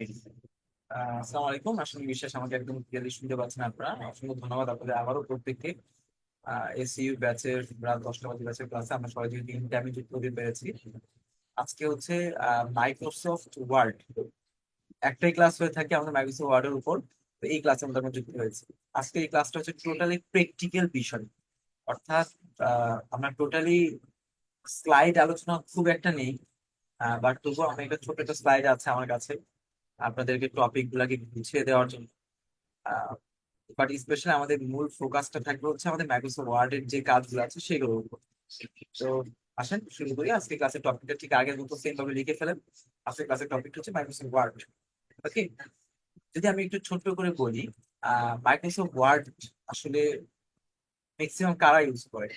আসসালামু আলাইকুম। আসলে বিশ্বাস আমাকে একদম ক্লিয়ারলি শুনতে পাচ্ছেন আপনারা। অসংখ্য ধন্যবাদ আপনাদের আবারও প্রত্যেককে। এসইউ ব্যাচের রাত 10টা বাজে ব্যাচের ক্লাসে আমরা সবাই যদি তিনটে আমি যুক্ত হতে পেরেছি। আজকে হচ্ছে মাইক্রোসফট ওয়ার্ড। একটাই ক্লাস হয়ে থাকে আমাদের মাইক্রোসফট ওয়ার্ডের উপর। তো এই ক্লাসে আমরা যুক্ত হয়েছি। আজকে এই ক্লাসটা হচ্ছে টোটালি প্র্যাকটিক্যাল বিষয়। অর্থাৎ আমরা টোটালি স্লাইড আলোচনা খুব একটা নেই। বাট তবুও আমি একটা ছোট একটা স্লাইড আছে আমার কাছে আপনাদেরকে টপিক গুলাকে বুঝিয়ে দেওয়ার জন্য। বাট স্পেশালি আমাদের মূল ফোকাসটা থাকবে হচ্ছে আমাদের মাইক্রোসফট ওয়ার্ড এর যে কাজগুলো আছে সেগুলোর উপর। তো আসেন শুরু করি। আজকে ক্লাসের টপিকটা ঠিক আগের মতো সেম ভাবে লিখে ফেলেন। আজকে ক্লাসের টপিকটা হচ্ছে মাইক্রোসফট ওয়ার্ড। ওকে, যদি আমি একটু ছোট্ট করে বলি, মাইক্রোসফট ওয়ার্ড আসলে ম্যাক্সিমাম কারা ইউজ করে।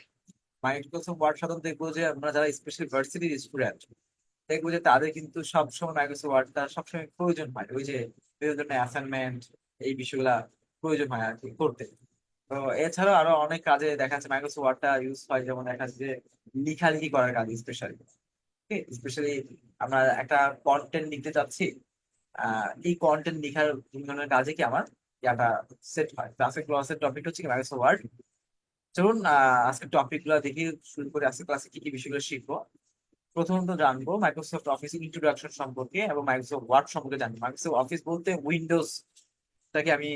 মাইক্রোসফট ওয়ার্ড সাধারণত দেখবো যে আমরা যারা স্পেশালি ভার্সিটির স্টুডেন্ট দেখবো যে তাদের কিন্তু সবসময় মাইক্রোসফট ওয়ার্ডটা সবসময় প্রয়োজন হয়। ওই যে বিভিন্ন ধরনের অ্যাসাইনমেন্ট, এই বিষয়গুলা প্রয়োজন হয় আর কি করতে। তো এছাড়াও আরো অনেক কাজে দেখা যাচ্ছে মাইক্রোসফট ওয়ার্ডটা ইউজ হয়, যেমন দেখা যাচ্ছে যে লেখালেখি করার কাজ স্পেশালি। স্পেশালি আমরা একটা কন্টেন্ট লিখতে চাচ্ছি, এই কন্টেন্ট লেখার বিভিন্ন ধরনের কাজে কি আমার ইয়াটা সেট হয়। তো আজকে ক্লাসের টপিক হচ্ছে মাইক্রোসফট ওয়ার্ড। চলুন আজকে টপিক গুলো দেখি শুরু করে। আজকে ক্লাসে কি কি বিষয়গুলো শিখবো। প্রথমত জানবো মাইক্রোসফট অফিস ইন্ট্রোডাকশন সম্পর্কে এবং মাইক্রোসফট ওয়ার্ড সম্পর্কে জানবো। মাইক্রোসফট অফিস বলতে উইন্ডোজটাকে আমি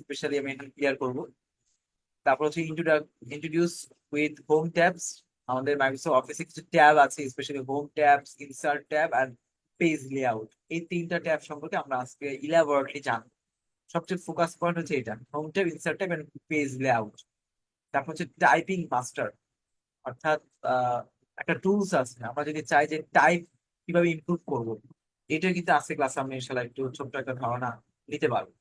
স্পেশালি আমি ক্লিয়ার করবো। তারপর হচ্ছে ইন্ট্রোডিউস উইথ হোম ট্যাবস। আমাদের মাইক্রোসফট অফিসে কিছু ট্যাব আছে, specially home tabs, insert tab আর পেজ লেআউট। এই তিনটা ট্যাব সম্পর্কে আমরা আজকে ইলাবরেটলি জানবো। সবচেয়ে ফোকাস পয়েন্ট হচ্ছে এটা, home tab, insert tab and page layout. তারপর হচ্ছে টাইপিং মাস্টার, অর্থাৎ আহ, একটা টুলস আছে, আমরা যদি চাই যে টাইপ কিভাবে ইমপ্রুভ করব, এটা কিন্তু আজকে ক্লাসে আমরা ইনশাল্লাহ একটু ছোট্ট একটা ধারণা দিতে পারবো।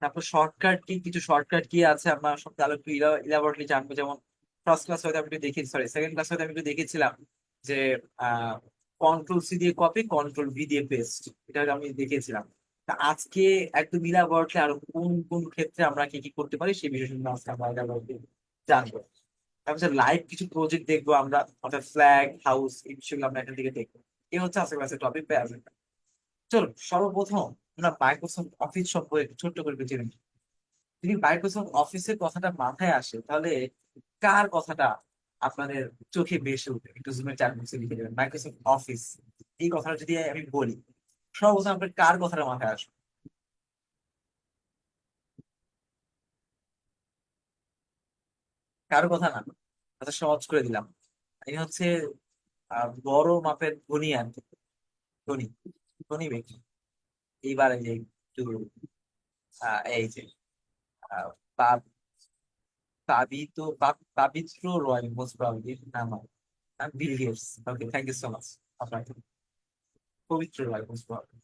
তারপর শর্টকাট কি, কিছু শর্টকাট কি আছে আমরা সব আরো একটু ইলাবরেটলি জানবো। যেমন ফার্স্ট ক্লাস হয়তো আমি একটু দেখি, সরি সেকেন্ড ক্লাস হয়তো আমি একটু দেখেছিলাম যে কন্ট্রোল সি দিয়ে কপি, কন্ট্রোল ভি দিয়ে পেস্ট, এটা হয়তো আমি দেখেছিলাম। তা আজকে একদম ইলাবরেটলি আরো কোন কোন ক্ষেত্রে আমরা কি কি করতে পারি সেই বিষয়ে কিন্তু আজকে আমরা elaborately জানবো। তারপর লাইভ কিছু প্রজেক্ট দেখবো আমরা, অর্থাৎ ফ্ল্যাগ হাউস, এই বিষয়গুলো আমরা এখান থেকে দেখবো। এই হচ্ছে আজকে ক্লাসের টপিক। চলো সর্বপ্রথম আমরা মাইক্রোসফট অফিস সম্পর্কে একটু ছোট্ট করে একটু জেনে নিই। যদি মাইক্রোসফট অফিসের কথাটা মাথায় আসে তাহলে কার কথাটা আপনাদের চোখে ভেসে উঠে, একটু জুমের চার বক্সে লিখে দেবেন মাইক্রোসফট অফিস। এই কথাটা যদি আমি বলি, সর্বপ্রথম আপনার কার কথাটা মাথায় আসবে? কারো কথা না? আচ্ছা সহজ করে দিলাম। এই হচ্ছে বড় মাপের ধনী আর কি। ধনী, ধনী ব্যক্তি। এইবার এই যে একটু এই যে আহ, পা- পাবিত্র রয়, মোস্ট প্রবাবলি নাম হয়। Bill Gates. Okay, thank you so much আপনাকে। Pabitra Roy most probably.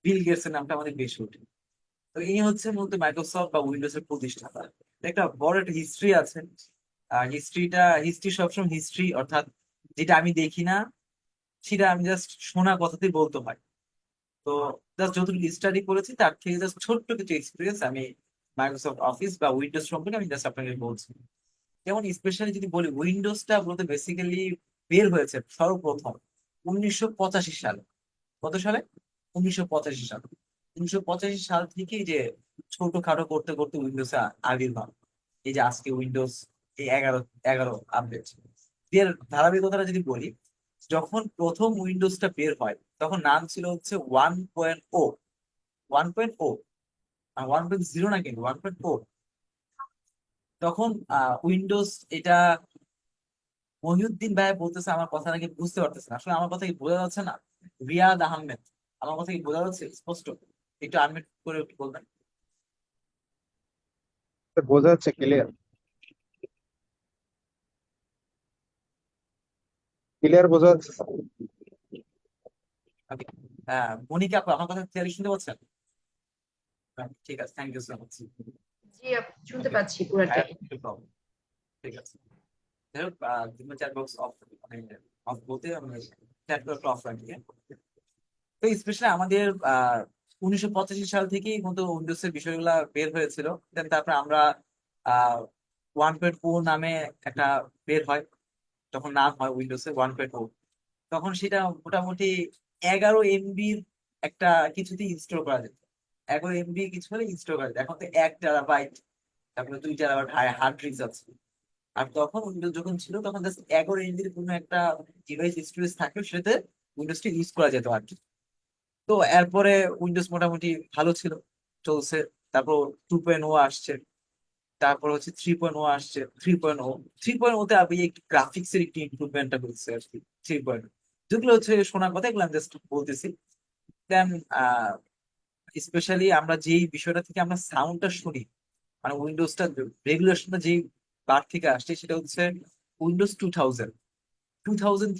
Bill Gates এর নামটা আমাদের বেশি ওঠে। তো এই হচ্ছে মূলত মাইক্রোসফট বা উইন্ডোজ এর প্রতিষ্ঠাতা। একটা বড় একটা হিস্ট্রি আছে। আর হিস্ট্রি সবসময় হিস্ট্রি, অর্থাৎ যেটা আমি দেখি না সেটা আমি জাস্ট শোনা কথাতেই বলতে হয়। তো জাস্ট যতটুকু স্টাডি করেছি তার থেকে জাস্ট ছোট্ট কিছু এক্সপিরিয়েন্স আমি মাইক্রোসফট অফিস বা উইন্ডোজ সম্পর্কে আমি জাস্ট আপনাকে বলছি। যেমন স্পেশালি যদি বলি, উইন্ডোজটা বলতে বেসিক্যালি বের হয়েছে সর্বপ্রথম 1985 সালে। কত সালে? 1985 সাল। 1985 সাল থেকেই যে ছোটখাটো করতে করতে উইন্ডোজ আবির্ভাব। এই যে আজকে উইন্ডোজ এই 11 আপডেট এর ধারাবাহিকতাটা যদি বলি, যখন প্রথম উইন্ডোজটা বের হয় তখন নাম ছিল হচ্ছে 1.0। 1.0, 1.0 না, কিন্তু 1.0। তখন উইন্ডোজ এটা, মহিউদ্দিন ভাই বলতেছে, আমার কথা নাকি বুঝতে পারতেছে না। আসলে আমার কথা কি বোঝা যাচ্ছে না? রিয়াদ আহমেদ, আমার কথা কি বোঝা যাচ্ছে স্পষ্ট? একটু আনমিউট করে একটু বলবেন। বোঝা যাচ্ছে ক্লিয়ার। ক্লিয়ার বোঝা যাচ্ছে স্যার। ওকে। হ্যাঁ, মনিকা আপু, আমার কথা ক্লিয়ারলি শুনতে পাচ্ছেন? হ্যাঁ, ঠিক আছে, থ্যাংক ইউ সো মাচ। জি শুনতে ওকে, পাচ্ছি হ্যাঁ পুরাটাই। একটু প্রবলেম। ঠিক আছে, যাই হোক, চ্যাট বক্স অফ, মানে অফ বলতে আমি চ্যাট বক্স অফ রাখি, হ্যাঁ? তো স্পেশালি আমাদের 1985 সাল থেকেই মতো উইন্ডোজ এর বিষয়গুলো বের হয়েছিল। Then তারপরে আমরা 1.0 নামে একটা বের হয়, তখন নাম হয় উইন্ডোজ এর 1.0। তখন সেটা মোটামুটি 11 MB একটা কিছুতে ইনস্টল করা যেত। 11 MB কিছু হলে ইনস্টল করা যেত। এখন তো 1 TB, তারপরে 2 TB হার্ড ডিস্ক আছে। আর তখন উইন্ডোজ যখন ছিল তখন জাস্ট 11 MB কোনো একটা ডিভাইস স্টোরেজ থাকলে সেটাতে উইন্ডোজটা ইউজ করা যেত আর কি। তো এরপরে উইন্ডোজ মোটামুটি ভালো ছিল, চলছে। তারপর 2.0 আসছে, তারপর হচ্ছে 3.0 আসছে। 3.0 তে আমি একটু গ্রাফিক্স এর একটু ইমপ্রুভমেন্টটা হচ্ছে আর কি। 3.0 যেগুলো হচ্ছে শোনার কথা, এগুলো আমি জাস্ট বলতেছি। দেন স্পেশালি আমরা যেই বিষয়টা থেকে আমরা সাউন্ডটা শুনি, মানে উইন্ডোজটা রেগুলেশনটা যেই বার থেকে আসছে সেটা হচ্ছে উইন্ডোজ 2000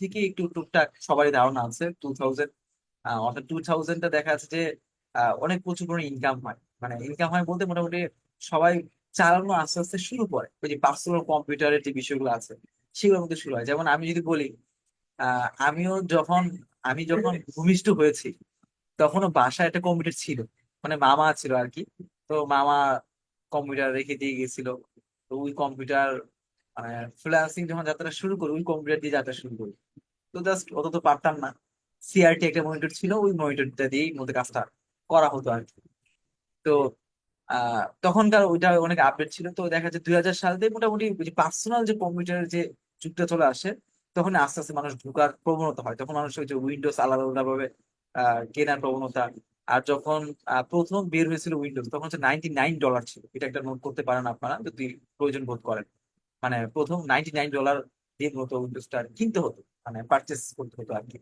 থেকে একটু টুকটাক সবারই ধারণা আছে 2000। অর্থাৎ 2000টা দেখা যাচ্ছে যে অনেক প্রচুর পরিমাণে ইনকাম হয়। মানে ইনকাম হয় বলতে মোটামুটি সবাই চালানো আস্তে আস্তে শুরু করে, ওই যে পার্সোনাল কম্পিউটারের যে বিষয়গুলো আছে সেগুলোর মধ্যে শুরু হয়। যেমন আমি যদি বলি, আমি যখন ভূমিষ্ঠ হয়েছি তখনও বাসায় একটা কম্পিউটার ছিল, মানে মামা ছিল আর কি। তো মামা কম্পিউটার রেখে দিয়ে গেছিল। তো ওই কম্পিউটার মানে ফ্রিল্যান্সিং যখন যাত্রা শুরু করি ওই কম্পিউটার দিয়ে যাত্রা শুরু করি। তো জাস্ট অত তো পারতাম না। সিআরটি একটা মনিটর ছিল, ওই মনিটরটা দিয়েই মধ্যে কাজটা করা হতো আর কি। তো তখনকার ওইটা অনেক আপডেট ছিল। তো দেখা যাচ্ছে 2000 সাল থেকে মোটামুটি পার্সোনাল যে কম্পিউটারের যে যুগটা চলে আসে, তখন আস্তে আস্তে মানুষ ঢোকার প্রবণতা হয়। তখন মানুষ ওই যে উইন্ডোজ আলাদা আলাদা ভাবে কেনার প্রবণতা। আর যখন প্রথম বের হয়েছিল উইন্ডোজ, তখন হচ্ছে $99 ছিল। এটা একটা নোট করতে পারেন আপনারা যদি প্রয়োজন বোধ করেন। মানে প্রথম $99 দিয়ে মতো উইন্ডোজটা কিনতে হতো, মানে পারচেস করতে হতো আর কি।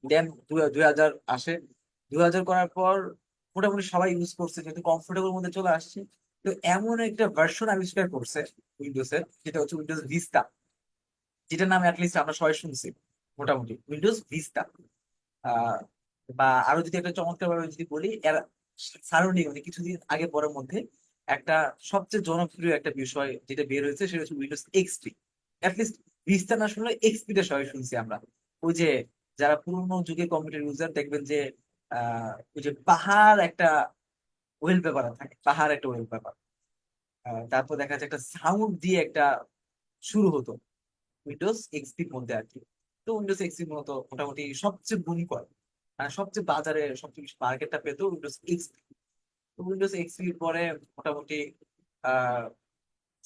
দেন 2000 আসে। 2000 করার পর মোটামুটি সবাই ইউজ করছে, যেহেতু কমফোর্টেবল মধ্যে চলে আসছে। তো এমন একটা ভার্সন আবিষ্কার করছে উইন্ডোজের, যেটা হচ্ছে উইন্ডোজ ভিস্তা, যেটার নাম অ্যাটলিস্ট আমরা সবাই শুনছি মোটামুটি, উইন্ডোজ ভিস্তা। আহ বা আরো যদি একটা চমৎকার ভাবে যদি বলি, এর সারাউন্ডিং মানে কিছুদিন আগে পরের মধ্যে একটা সবচেয়ে জনপ্রিয় একটা বিষয় যেটা বের হয়েছে সেটা হচ্ছে উইন্ডোজ এক্সপি। অ্যাটলিস্ট ভিস্তা না শুনলে এক্সপিটা সবাই শুনছি আমরা। ওই যে যারা পুরোনো যুগে কম্পিউটার ইউজার দেখবেন যে ওই যে পাহাড় একটা ওয়েল পেপার থাকে, পাহাড় একটা ওয়েল পেপার, তারপর দেখা যাচ্ছে একটা সাউন্ড দিয়ে একটা শুরু হতো উইন্ডোজ এক্সপির মধ্যে আর কি। তো উইন্ডোজ এক্সপির মতো মোটামুটি সবচেয়ে বুম করে, মানে সবচেয়ে বাজারে সবচেয়ে বেশি মার্কেটটা পেতো উইন্ডোজ এক্সপি। তো উইন্ডোজ এক্সপির পরে মোটামুটি আহ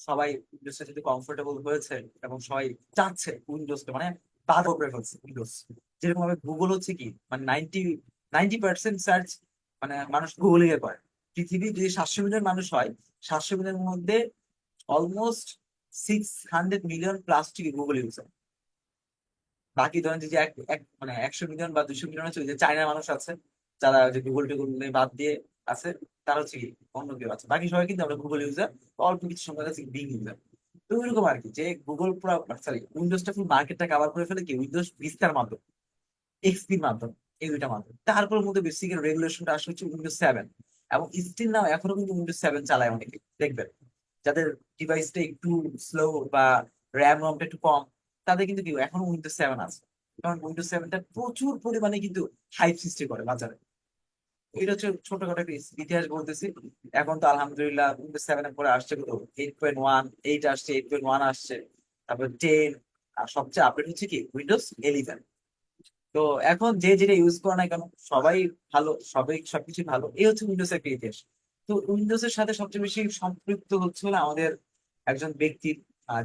সবাই উইন্ডোজটা যদি কমফোর্টেবল হয়েছে এবং সবাই চাচ্ছে উইন্ডোজটা, মানে বাদ করে ফেলছে উইন্ডোজ। যেরকম ভাবে গুগল হচ্ছে কি, মানে 90% সার্চ মানে মানুষ গুগলে গিয়ে করে। পৃথিবীর যদি 700 মিলিয়ন মানুষ হয়, 700 মিলিয়নের মধ্যে almost 600 million plus Google user. বাকি ধরেন যে যে মানে 100 মিলিয়ন বা 200 মিলিয়ন হচ্ছে ওই যে চায়নার মানুষ আছে, যারা যে গুগল টুগল বাদ দিয়ে আছে, তারা হচ্ছে কি অন্য কেউ আছে। বাকি সবাই কিন্তু আমরা গুগল ইউজার, অল্প কিছু সংখ্যা আছে বিং ইউজার। তো ওইরকম আর কি, যে গুগল পুরো সরি উইন্ডোজটা ফুল মার্কেটটা কাভার করে ফেলে কি উইন্ডোজ ভিস্তার মাধ্যমে, এক্সপির মাধ্যমে, এই দুইটা মাধ্যমে। তারপর মধ্যে বেসিক রেগুলেশনটা আসলে হচ্ছে উইন্ডোজ 7। এবং স্টিল নাও এখনো কিন্তু উইন্ডোজ 7 চালায় অনেকে দেখবেন, যাদের ডিভাইসটা একটু স্লো বা র্যাম রমটা একটু কম, তাদের কিন্তু কি এখনো উইন্ডোজ 7 আছে। কারণ উইন্ডোজ 7টা প্রচুর পরিমাণে কিন্তু হাইপ সৃষ্টি করে বাজারে। এটা হচ্ছে ছোটখাটো একটা ইতিহাস বলতেছি। এখন তো আলহামদুলিল্লাহ উইন্ডোজ 7 এর পরে আসছে কত, 8.1, 8 আসছে, 8.1 আসছে, তারপর 10। আর সবচেয়ে আপডেট হচ্ছে কি উইন্ডোজ 11। তো এখন যে যেটা ইউজ করে না কেন সবাই ভালো, সবাই সবকিছু ভালো, এই হচ্ছে উইন্ডোজ একটা ইতিহাস। তো উইন্ডোজ এর সাথে সবচেয়ে বেশি সম্পৃক্ত হচ্ছে হলো আমাদের একজন ব্যক্তির,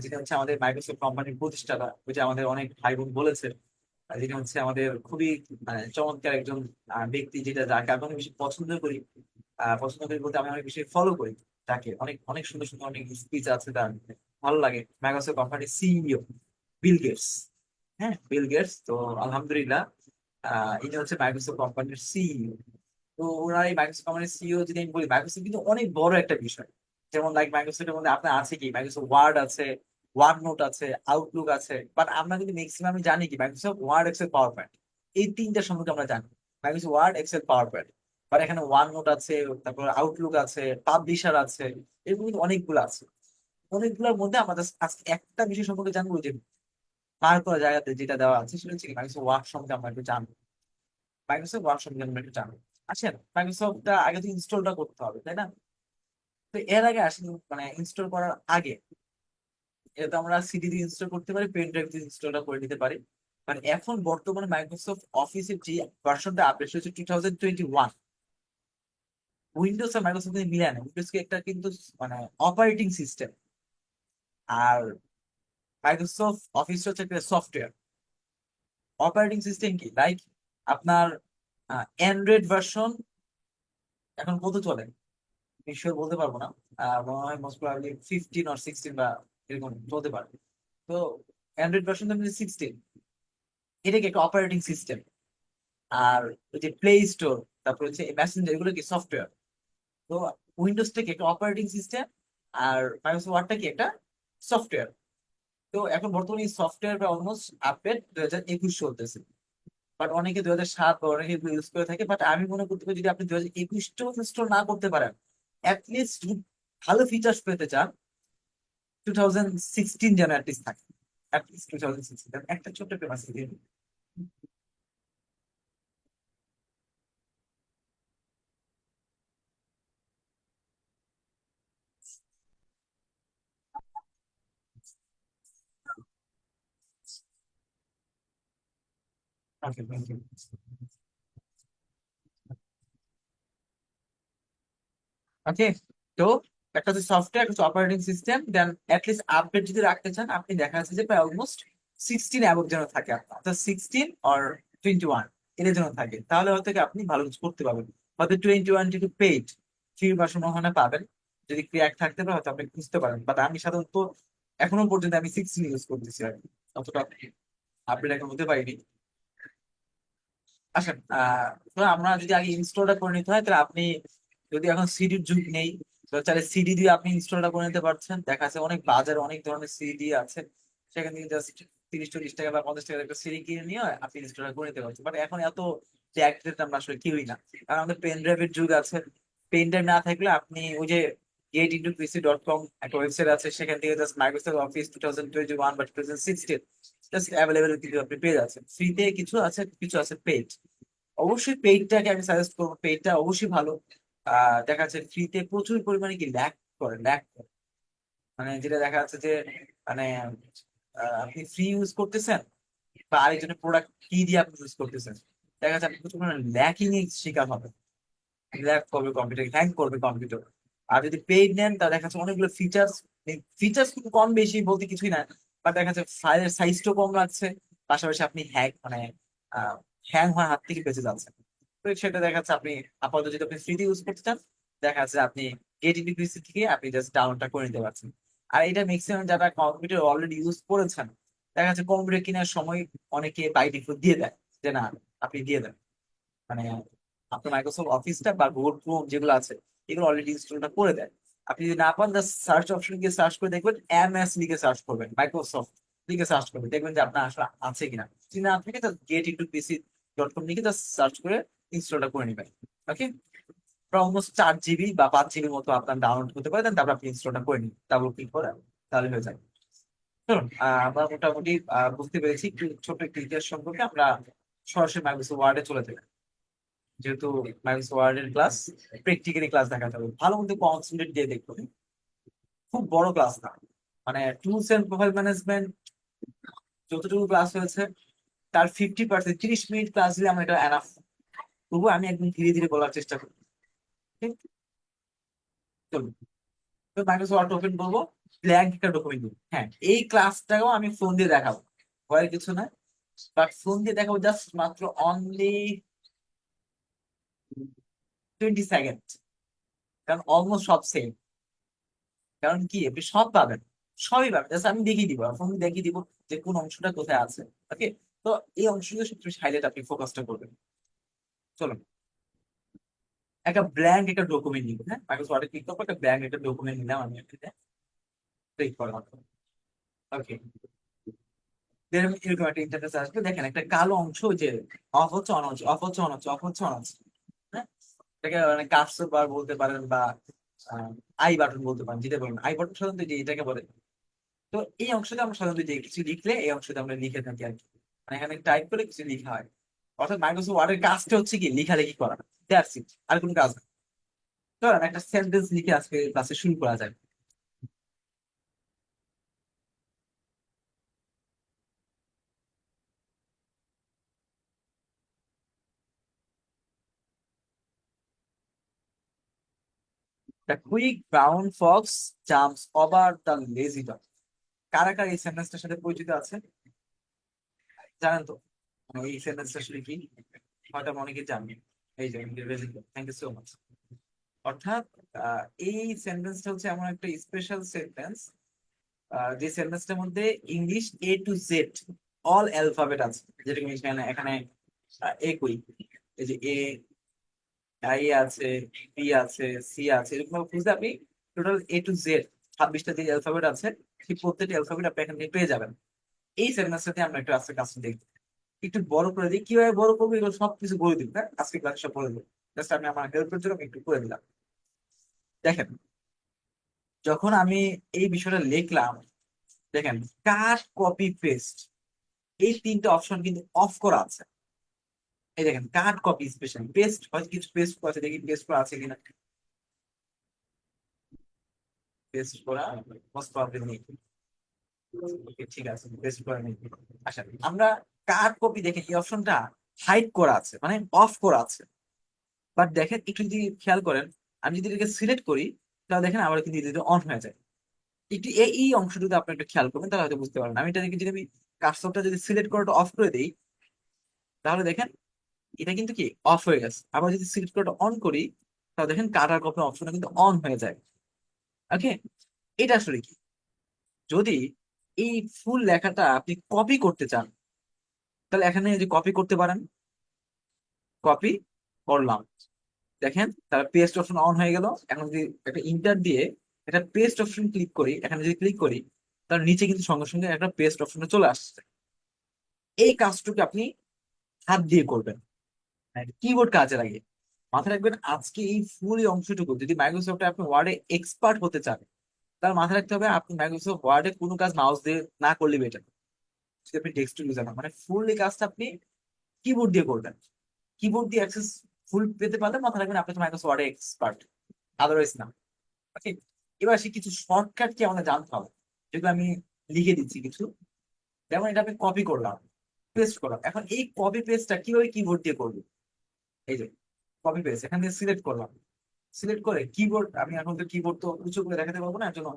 যেটা হচ্ছে আমাদের মাইক্রোসফট কোম্পানির প্রতিষ্ঠাতা, ওই যে আমাদের অনেক ভাই বোন বলেছে, যেটা হচ্ছে আমাদের খুবই চমৎকার একজন ব্যক্তি, যেটা যাকে আমি অনেক বেশি পছন্দ করি। পছন্দ করি বলতে আমি অনেক বেশি ফলো করি তাকে, অনেক অনেক সুন্দর সুন্দর অনেক স্পিচ আছে তার, ভালো লাগে। মাইক্রোসফট কোম্পানির সিইও বিল গেটস। হ্যাঁ, বিল গেটস। তো আলহামদুলিল্লাহ ইনি হচ্ছে মাইক্রোসফট কোম্পানির সিইও। তো ওনার এই মাইক্রোসফট কোম্পানির সিইও যদি আমি বলি, মাইক্রোসফট কিন্তু অনেক বড় একটা বিষয়। যেমন লাইক মাইক্রোসফটের মধ্যে আপনার আছে কি মাইক্রোসফট ওয়ার্ড আছে, ওয়ার্ড নোট আছে, আউটলুক আছে। বাট আমরা কিন্তু ম্যাক্সিমাম জানি কি Microsoft Word, Excel, PowerPoint, এই তিনটা সম্পর্কে আমরা জানি। Microsoft Word, Excel, PowerPoint. But এখানে ওয়ান নোট আছে, তারপর আউটলুক আছে, পাবলিশার আছে, এরকম কিন্তু অনেকগুলো আছে। অনেকগুলোর মধ্যে আমরা just আজকে একটা বিষয় সম্পর্কে জানবো, যে পার করা জায়গাতে যেটা দেওয়া আছে সেটা হচ্ছে মাইক্রোসফট ওয়ার্ড সম্পর্কে আমরা একটু জানবো। মাইক্রোসফট ওয়ার্ড সম্পর্কে আমরা একটু জানবো। আচ্ছা, মাইক্রোসফটটা আগে তো ইনস্টলটা করতে হবে তাই না? তো এর আগে আসলে মানে ইনস্টল করার আগে এটা তো আমরা সিডি দিয়ে ইনস্টল করতে পারি, পেন ড্রাইভ দিয়ে ইনস্টলটা করে নিতে পারি। মানে এখন বর্তমানে মাইক্রোসফট অফিসের যে ভার্সনটা আপডেট হয়েছে 2021, উইন্ডোজ আর মাইক্রোসফট মিলে না। উইন্ডোজ কি একটা কিন্তু মানে অপারেটিং সিস্টেম, আর মাইক্রোসফট অফিস হচ্ছে একটা সফটওয়্যার। অপারেটিং সিস্টেম কি লাইক আপনার অ্যান্ড্রয়েড ভার্সন এখন কত চলে নিশ্চয় বলতে পারবো না, মনে হয় মোস্ট প্রবাবলি 15 or 16 বা এরকম চলতে পারে। তো অ্যান্ড্রয়েড ভার্সন 16, এটা কি একটা অপারেটিং সিস্টেম। আর ওই যে প্লে স্টোর, তারপর হচ্ছে মেসেঞ্জার, এগুলো কি সফটওয়্যার। তো উইন্ডোজটা কি একটা অপারেটিং সিস্টেম, আর মাইক্রোসফট ওয়ার্ডটা কি একটা সফটওয়্যার। তো এখন বর্তমানে এই সফটওয়্যার বা অলমোস্ট আপডেট 2021 চলতেছে, বাট অনেকে 2007 বা অনেকে ইউজ করে থাকে। বাট আমি মনে করতে পারি যদি আপনি 2021টাও ইনস্টল না করতে পারেন, অ্যাটলিস্ট ভালো ফিচার্স পেতে চান, 2016 যেন অ্যাটলিস্ট থাকে। অ্যাটলিস্ট 2016 একটা ছোট্ট ফেমাস দিয়ে দিই। Okay, thank you. ওকে, তো একটা হচ্ছে সফটওয়্যার, একটা অপারেটিং সিস্টেম, দেন অ্যাটলিস্ট আপডেট যদি রাখতে চান আপনি, দেখা যাচ্ছে যে প্রায় অলমোস্ট 16 অ্যাবভ যেন থাকে আপনার, অর্থাৎ 16 or 21 এর যেন থাকে, তাহলে হয়তো কি আপনি ভালো কিছু করতে পারবেন। হয়তো 21 যেহেতু পেইড, ফ্রি ভার্সন ওখানে পাবেন। যদি ক্র্যাক থাকতে পারে হয়তো আপনি বুঝতে পারেন, বাট আমি সাধারণত এখনো পর্যন্ত আমি 16 ইউজ করতেছি আর কি। অতটা আপডেট এখন হতে পারিনি। আচ্ছা, তো আমরা যদি আগে ইনস্টলটা করে নিতে হয়, তাহলে আপনি যদি এখন সিডির যুগ নেই, তো চাইলে সিডি দিয়ে আপনি ইনস্টলটা করে নিতে পারছেন। দেখা যাচ্ছে অনেক বাজারে অনেক ধরনের সিডি আছে, সেখান থেকে জাস্ট 30-40 টাকা বা 50 টাকার একটা সিডি কিনে নিয়ে আপনি ইনস্টলটা করে নিতে পারছেন। বাট এখন এত ট্যাক্সের আমরা আসলে কেউই না, কারণ আমাদের পেন ড্রাইভের যুগ আছে। পেন ড্রাইভ না থাকলে আপনি ওই যে get.pc.com একটা ওয়েবসাইট আছে, সেখান থেকে জাস্ট মাইক্রোসফট অফিস 2021 বা 2016 জাস্ট অ্যাভেলেবেল কিন্তু আপনি পেয়ে যাচ্ছেন। ফ্রিতে কিছু আছে, কিছু আছে পেইড। অবশ্যই পেইডটাকে আমি সাজেস্ট করবো, পেইডটা অবশ্যই ভালো। দেখা যাচ্ছে ফ্রিতে প্রচুর পরিমাণে কি ল্যাগ করে, মানে যেটা দেখা যাচ্ছে যে মানে আপনি ফ্রি ইউজ করতেছেন বা আরেকজনের প্রোডাক্ট কি দিয়ে আপনি ইউজ করতেছেন, দেখা যাচ্ছে আপনি প্রচুর পরিমাণে ল্যাকিং এর শিকার হবে। ল্যাগ করবে কম্পিউটার, হ্যাং করবে কম্পিউটার। আর যদি পেইড নেন তা দেখা যাচ্ছে অনেকগুলো ফিচার্স, ফিচার্স কিন্তু কম বেশি বলতে কিছুই না, বাট দেখা যাচ্ছে ফাইলের সাইজটাও কম লাগছে, পাশাপাশি আপনি মানে হ্যাং হওয়ার হাত থেকে বেঁচে যাচ্ছেন। তো সেটা দেখা যাচ্ছে আপনি আপাতত যদি আপনি ফ্রিতে ইউজ করতে চান, দেখা যাচ্ছে আপনি গেট থেকে আপনি জাস্ট ডাউনলোডটা করে নিতে পারছেন। আর এটা ম্যাক্সিমাম যারা কম্পিউটার অলরেডি ইউজ করেছেন, দেখা যাচ্ছে কম্পিউটার কেনার সময় অনেকে বাই ডিফল্ট দিয়ে দেয় যে না, আপনি দিয়ে দেন, মানে আপনার মাইক্রোসফট অফিসটা বা গুগল ক্রোম যেগুলো আছে এগুলো অলরেডি ইনস্টলটা করে দেয়। আপনি যদি না পান, জাস্ট সার্চ অপশন গিয়ে সার্চ করে দেখবেন, এমএস লিখে সার্চ করবেন, মাইক্রোসফট লিখে সার্চ করবেন, দেখবেন যে আপনার আসলে আছে কিনা। যদি না থাকে তাহলে get.pc.com লিখে জাস্ট সার্চ করে ইনস্টলটা করে নেবেন। ওকে, অলমোস্ট 4 জিবি বা 5 জিবির মতো আপনার ডাউনলোড হতে পারে, তারপর আপনি ইনস্টলটা করে নিন ডাবল ক্লিক করে, তাহলে হয়ে যায়। চলুন, আমরা মোটামুটি বুঝতে পেরেছি একটু ছোট একটু ইতিহাস সম্পর্কে। আমরা সরাসরি মাইক্রোসফট ওয়ার্ডে চলে যাই, যেহেতু মাইক্রোসফট ওয়ার্ডের ক্লাস, প্র্যাকটিক্যালি ক্লাস দেখাতে হবে, ভালো মতো কনসেন্ট্রেট দিয়ে দেখবো। খুব বড় ক্লাস না, মানে টুলস এন্ড প্রোফাইল ম্যানেজমেন্ট যতটুকু ক্লাস হয়েছে তার 50%, 30 মিনিট ক্লাস দিলে আমার এটা এনাফ। তবুও আমি একদম ধীরে ধীরে বলার চেষ্টা করি। ঠিক? চলুন, তো মাইক্রোসফট ওয়ার্ড ওপেন করবো, ব্ল্যাঙ্ক একটা ডকুমেন্ট দিব। হ্যাঁ, এই ক্লাসটাও আমি ফোন দিয়ে দেখাবো, ভয়ের কিছু না। বাট ফোন দিয়ে দেখাবো জাস্ট মাত্র অনলি 20 সেকেন্ড, কারণ অলমোস্ট সব সেম। কারণ কি আপনি সব পাবেন, সবই পাবেন, জাস্ট আমি দেখিয়ে দিব, ফোন দেখিয়ে দিব যে কোন অংশটা কোথায় আছে। ওকে, তো এই অংশটা সবচেয়ে হাইলাইট আপনি ফোকাসটা করবেন। চলুন, একটা ব্ল্যাঙ্ক একটা ডকুমেন্ট নিব। হ্যাঁ, মাইক্রোসফট ওয়ার্ডে ক্লিক করবো, একটা ব্ল্যাঙ্ক একটা ডকুমেন্ট নিলাম আমি এখানে, ক্লিক করলাম। ওকে, এরকম একটা ইন্টারফেস আসবে। দেখেন একটা কালো অংশ, ওই যে অফ হচ্ছে অন হচ্ছে, অফ হচ্ছে অন হচ্ছে, অফ হচ্ছে অন হচ্ছে। হ্যাঁ, এটাকে মানে কার্সর বার বলতে পারেন বা আই বাটন বলতে পারেন, যেটা বলেন আই বাটন সাধারণত এটাকে বলে। তো এই অংশটা আমরা সাধারণত যে কিছু লিখলে এই অংশটা আমরা লিখে থাকি আর কি, মানে এখানে টাইপ করে কিছু লেখা হয়। অর্থাৎ মাইক্রোসফট ওয়ার্ডের কাজটা হচ্ছে কি লেখালেখি করা, দ্যাটস ইট, আর কোনো কাজ না। চলেন একটা সেন্টেন্স লিখে আজকে ক্লাসে শুরু করা যায়। The quick brown Fox jumps over the lazy dog. কারা কারা এই সেন্টেন্সটার সাথে পরিচিত আছে জানেন তো? মানে এই সেন্টেন্সটা আসলে কি, হয়তো অনেকে জানেন। এই যে থ্যাংক ইউ সো মাচ। অর্থাৎ এই সেন্টেন্সটা হচ্ছে এমন একটা স্পেশাল সেন্টেন্স যে সেন্টেন্সটার মধ্যে English A to Z all alphabet আছে, যেরকম এখানে এখানে একই, এই যে আই আছে, বি আছে, সি আছে, এরকম ভাবে খুঁজলে আপনি টোটাল A to Z 26টা যে অ্যালফাবেট আছে সেই প্রত্যেকটা অ্যালফাবেট আপনি এখান থেকে পেয়ে যাবেন। এই সেন্টেন্সটাতে আমরা একটু আজকে কাজটা দেখব, একটু বড় করে দিই। কিভাবে বড় করবো এগুলো সবকিছু বলে দিব, হ্যাঁ আজকে ক্লাসে সব বলে দেবো। জাস্ট আমি আমার হেল্পের জন্য আমি একটু করে দিলাম। দেখেন, যখন আমি এই বিষয়টা লিখলাম, দেখেন কাট কপি পেস্ট এই তিনটে অপশন কিন্তু অফ করা আছে। এই দেখেন কাট কপি স্পেশাল পেস্ট, হয়তো কিছু পেস্ট করা আছে, দেখি পেস্ট করা আছে কিনা। পেস্ট করা মোস্ট প্রবাবলি নেই। ওকে, ঠিক আছে, পেস্ট করা নেই। আচ্ছা, আমরা কাট কপি দেখেন এই অপশনটা হাইড করা আছে, মানে অফ করা আছে। বাট দেখেন একটু যদি খেয়াল করেন, আমি যদি এটাকে সিলেক্ট করি তাহলে দেখেন আবার কিন্তু এটা অন হয়ে যায়। একটু এই অংশটুকু আপনি একটু খেয়াল করবেন, তাহলে হয়তো বুঝতে পারবেন। আমি এটা যদি আমি কার্সরটা যদি সিলেক্ট করাটা অফ করে দিই, তাহলে দেখেন এটা কিন্তু কি অফ হয়ে গেছে। আবার যদি সিলেক্ট করাটা অন করি, তাহলে দেখেন কাটার কপি অপশনটা কিন্তু অন হয়ে যায়। ওকে, এটা আসলে কি, যদি এই ফুল লেখাটা আপনি কপি করতে চান, তাহলে এখানে যে কপি করতে পারেন, কপি করলাম, দেখেন তার পেস্ট অপশন অন হয়ে গেল। এখন যদি একটা ইন্টার দিয়ে একটা পেস্ট অপশন ক্লিক করি, এখানে যদি ক্লিক করি, তার নিচে কিন্তু সঙ্গে সঙ্গে একটা পেস্ট অপশনে চলে আসছে। এই কাজটুকু আপনি হাত দিয়ে করবেন, কিবোর্ড কাজে লাগে। মাথায় রাখবেন, আজকে এই ফুল অংশটুকু যদি মাইক্রোসফটে আপনি ওয়ার্ডে এক্সপার্ট হতে চান, তাহলে মাথায় রাখতে হবে আপনি মাইক্রোসফট ওয়ার্ডে কোনো কাজ মাউস দিয়ে না করলে বেটার। যদি আপনি ডেস্কটপ ইউজার না, মানে ফুল এই কাজটা আপনি কিবোর্ড দিয়ে করবেন। কিবোর্ড দিয়ে অ্যাক্সেস ফুল পেতে পারলে মাথায় রাখবেন আপনি তো মাইক্রোসফট ওয়ার্ডে এক্সপার্ট, আদারওয়াইজ না। ওকে, এবার সে কিছু শর্টকাট কি আমাদের জানতে হবে, যেগুলো আমি লিখে দিচ্ছি কিছু। যেমন এটা আমি কপি করলাম, পেস্ট করলাম। এখন এই কপি পেস্টটা কিভাবে কিবোর্ড দিয়ে করবো? এই যে কপি পেস্ট, এখান থেকে সিলেক্ট করলাম, সিলেক্ট করে কিবোর্ড, আমি এখন তো কিবোর্ড তো উঁচু করে দেখাতে পারবো না, এর জন্য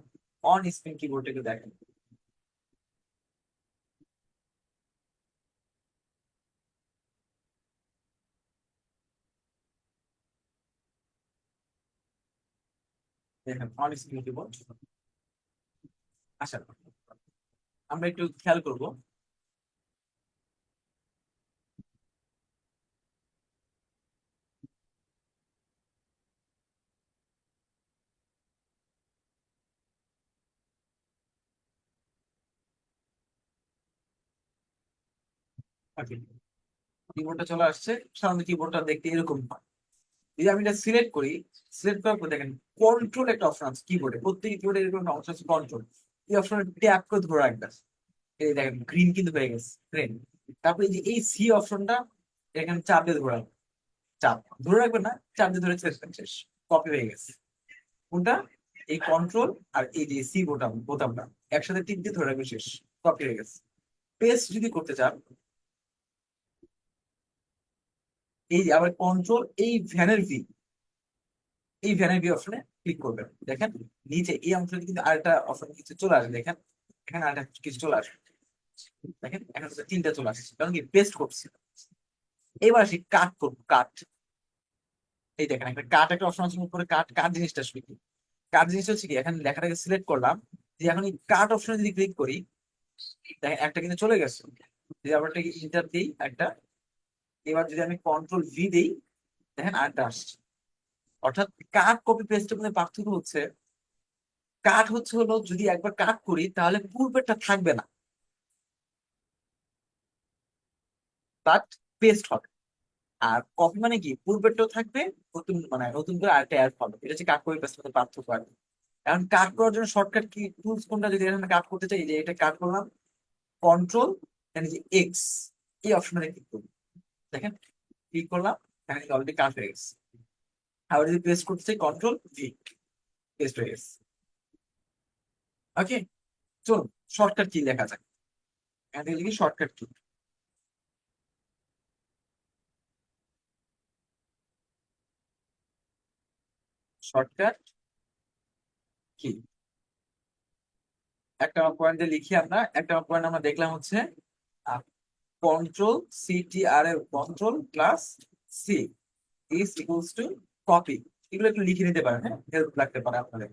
অন স্ক্রিন কিবোর্ডটাকে দেখেন। দেখেন অন স্ক্রিন কিবোর্ড। আচ্ছা, আমরা একটু খেয়াল করবো। কিবোর্ডটা চলে আসছে, সাধারণত কিবোর্ডটা দেখতে এরকম হয়। যদি আমি এটা সিলেক্ট করি, সিলেক্ট করার পর দেখেন কন্ট্রোল একটা অপশন আছে কিবোর্ডে, প্রত্যেক কিবোর্ডে এরকম একটা অপশন আছে কন্ট্রোল। এই অপশনে ট্যাপ করে ধরে রাখবেন, এই দেখেন গ্রিন কিন্তু হয়ে গেছে, গ্রিন। তারপরে এই যে এই সি অপশনটা এখানে চাপ দিয়ে ধরে রাখবেন, চাপ ধরে রাখবেন না, চাপ দিয়ে ধরে ছেড়ে শেষ, কপি হয়ে গেছে। কোনটা? এই কন্ট্রোল আর এই যে সি বোতামটা একসাথে টিপ দিয়ে ধরে রাখবেন, শেষ, কপি হয়ে গেছে। পেস্ট যদি করতে চান, এই যে আবার কন্ট্রোল এই ভ্যানের ভি, এই ভ্যানের ভি অপশনে ক্লিক করবেন। দেখেন নিচে এই অংশটা কিন্তু আরেকটা অপশন কিছু চলে আসবে, দেখেন এখানে আরেকটা কিছু চলে আসবে। দেখেন এখন হচ্ছে তিনটা চলে আসছে, কারণ কি পেস্ট করছি। এবার আসি কাট করবো, কাট। এই দেখেন একটা কাট একটা অপশন আছে উপরে, কাট। কাট জিনিসটা আসলে কি? কাট জিনিসটা হচ্ছে কি, এখানে লেখাটাকে সিলেক্ট করলাম, যে এখন এই কাট অপশনে যদি ক্লিক করি, দেখেন একটা কিন্তু চলে গেছে। যদি আবার ইন্টার দিই একটা, এবার যদি আমি কন্ট্রোল ভি দিই, দেখেন আরেকটা আসছে। অর্থাৎ কাট কপি পেস্টের মধ্যে পার্থক্য হচ্ছে, কাট হচ্ছে হলো যদি একবার কাট করি তাহলে পূর্বেরটা থাকবে না, বাট পেস্ট হবে। আর কপি মানে কি, পূর্বেরটাও থাকবে, নতুন মানে নতুন করে আরেকটা অ্যাড হবে। এটা হচ্ছে কাট কপি পেস্টের মধ্যে পার্থক্য আর কি। এখন কাট করার জন্য শর্টকাট কি টুলস কোনটা, যদি এখানে কাট করতে চাই, যে এটা কাট করলাম, কন্ট্রোল যে এক্স, এই অপশনে ক্লিক করবো। দেখেন ক্লিক করলাম, এখানে অলরেডি কাট হয়ে গেছে। আবার যদি পেস্ট করতে চাই, কন্ট্রোল ভি, পেস্ট হয়ে গেছে। ওকে, চলুন শর্টকাট কি লেখা যায়, এখান থেকে লিখি শর্টকাট কি। শর্টকাট কি একটা পয়েন্টে লিখি আমরা, একটা পয়েন্ট আমরা দেখলাম হচ্ছে কন্ট্রোল সিটিআর এর control plus C is equals to copy. এগুলো একটু লিখে নিতে পারেন, হ্যাঁ, হেল্প লাগতে পারে আপনাদের।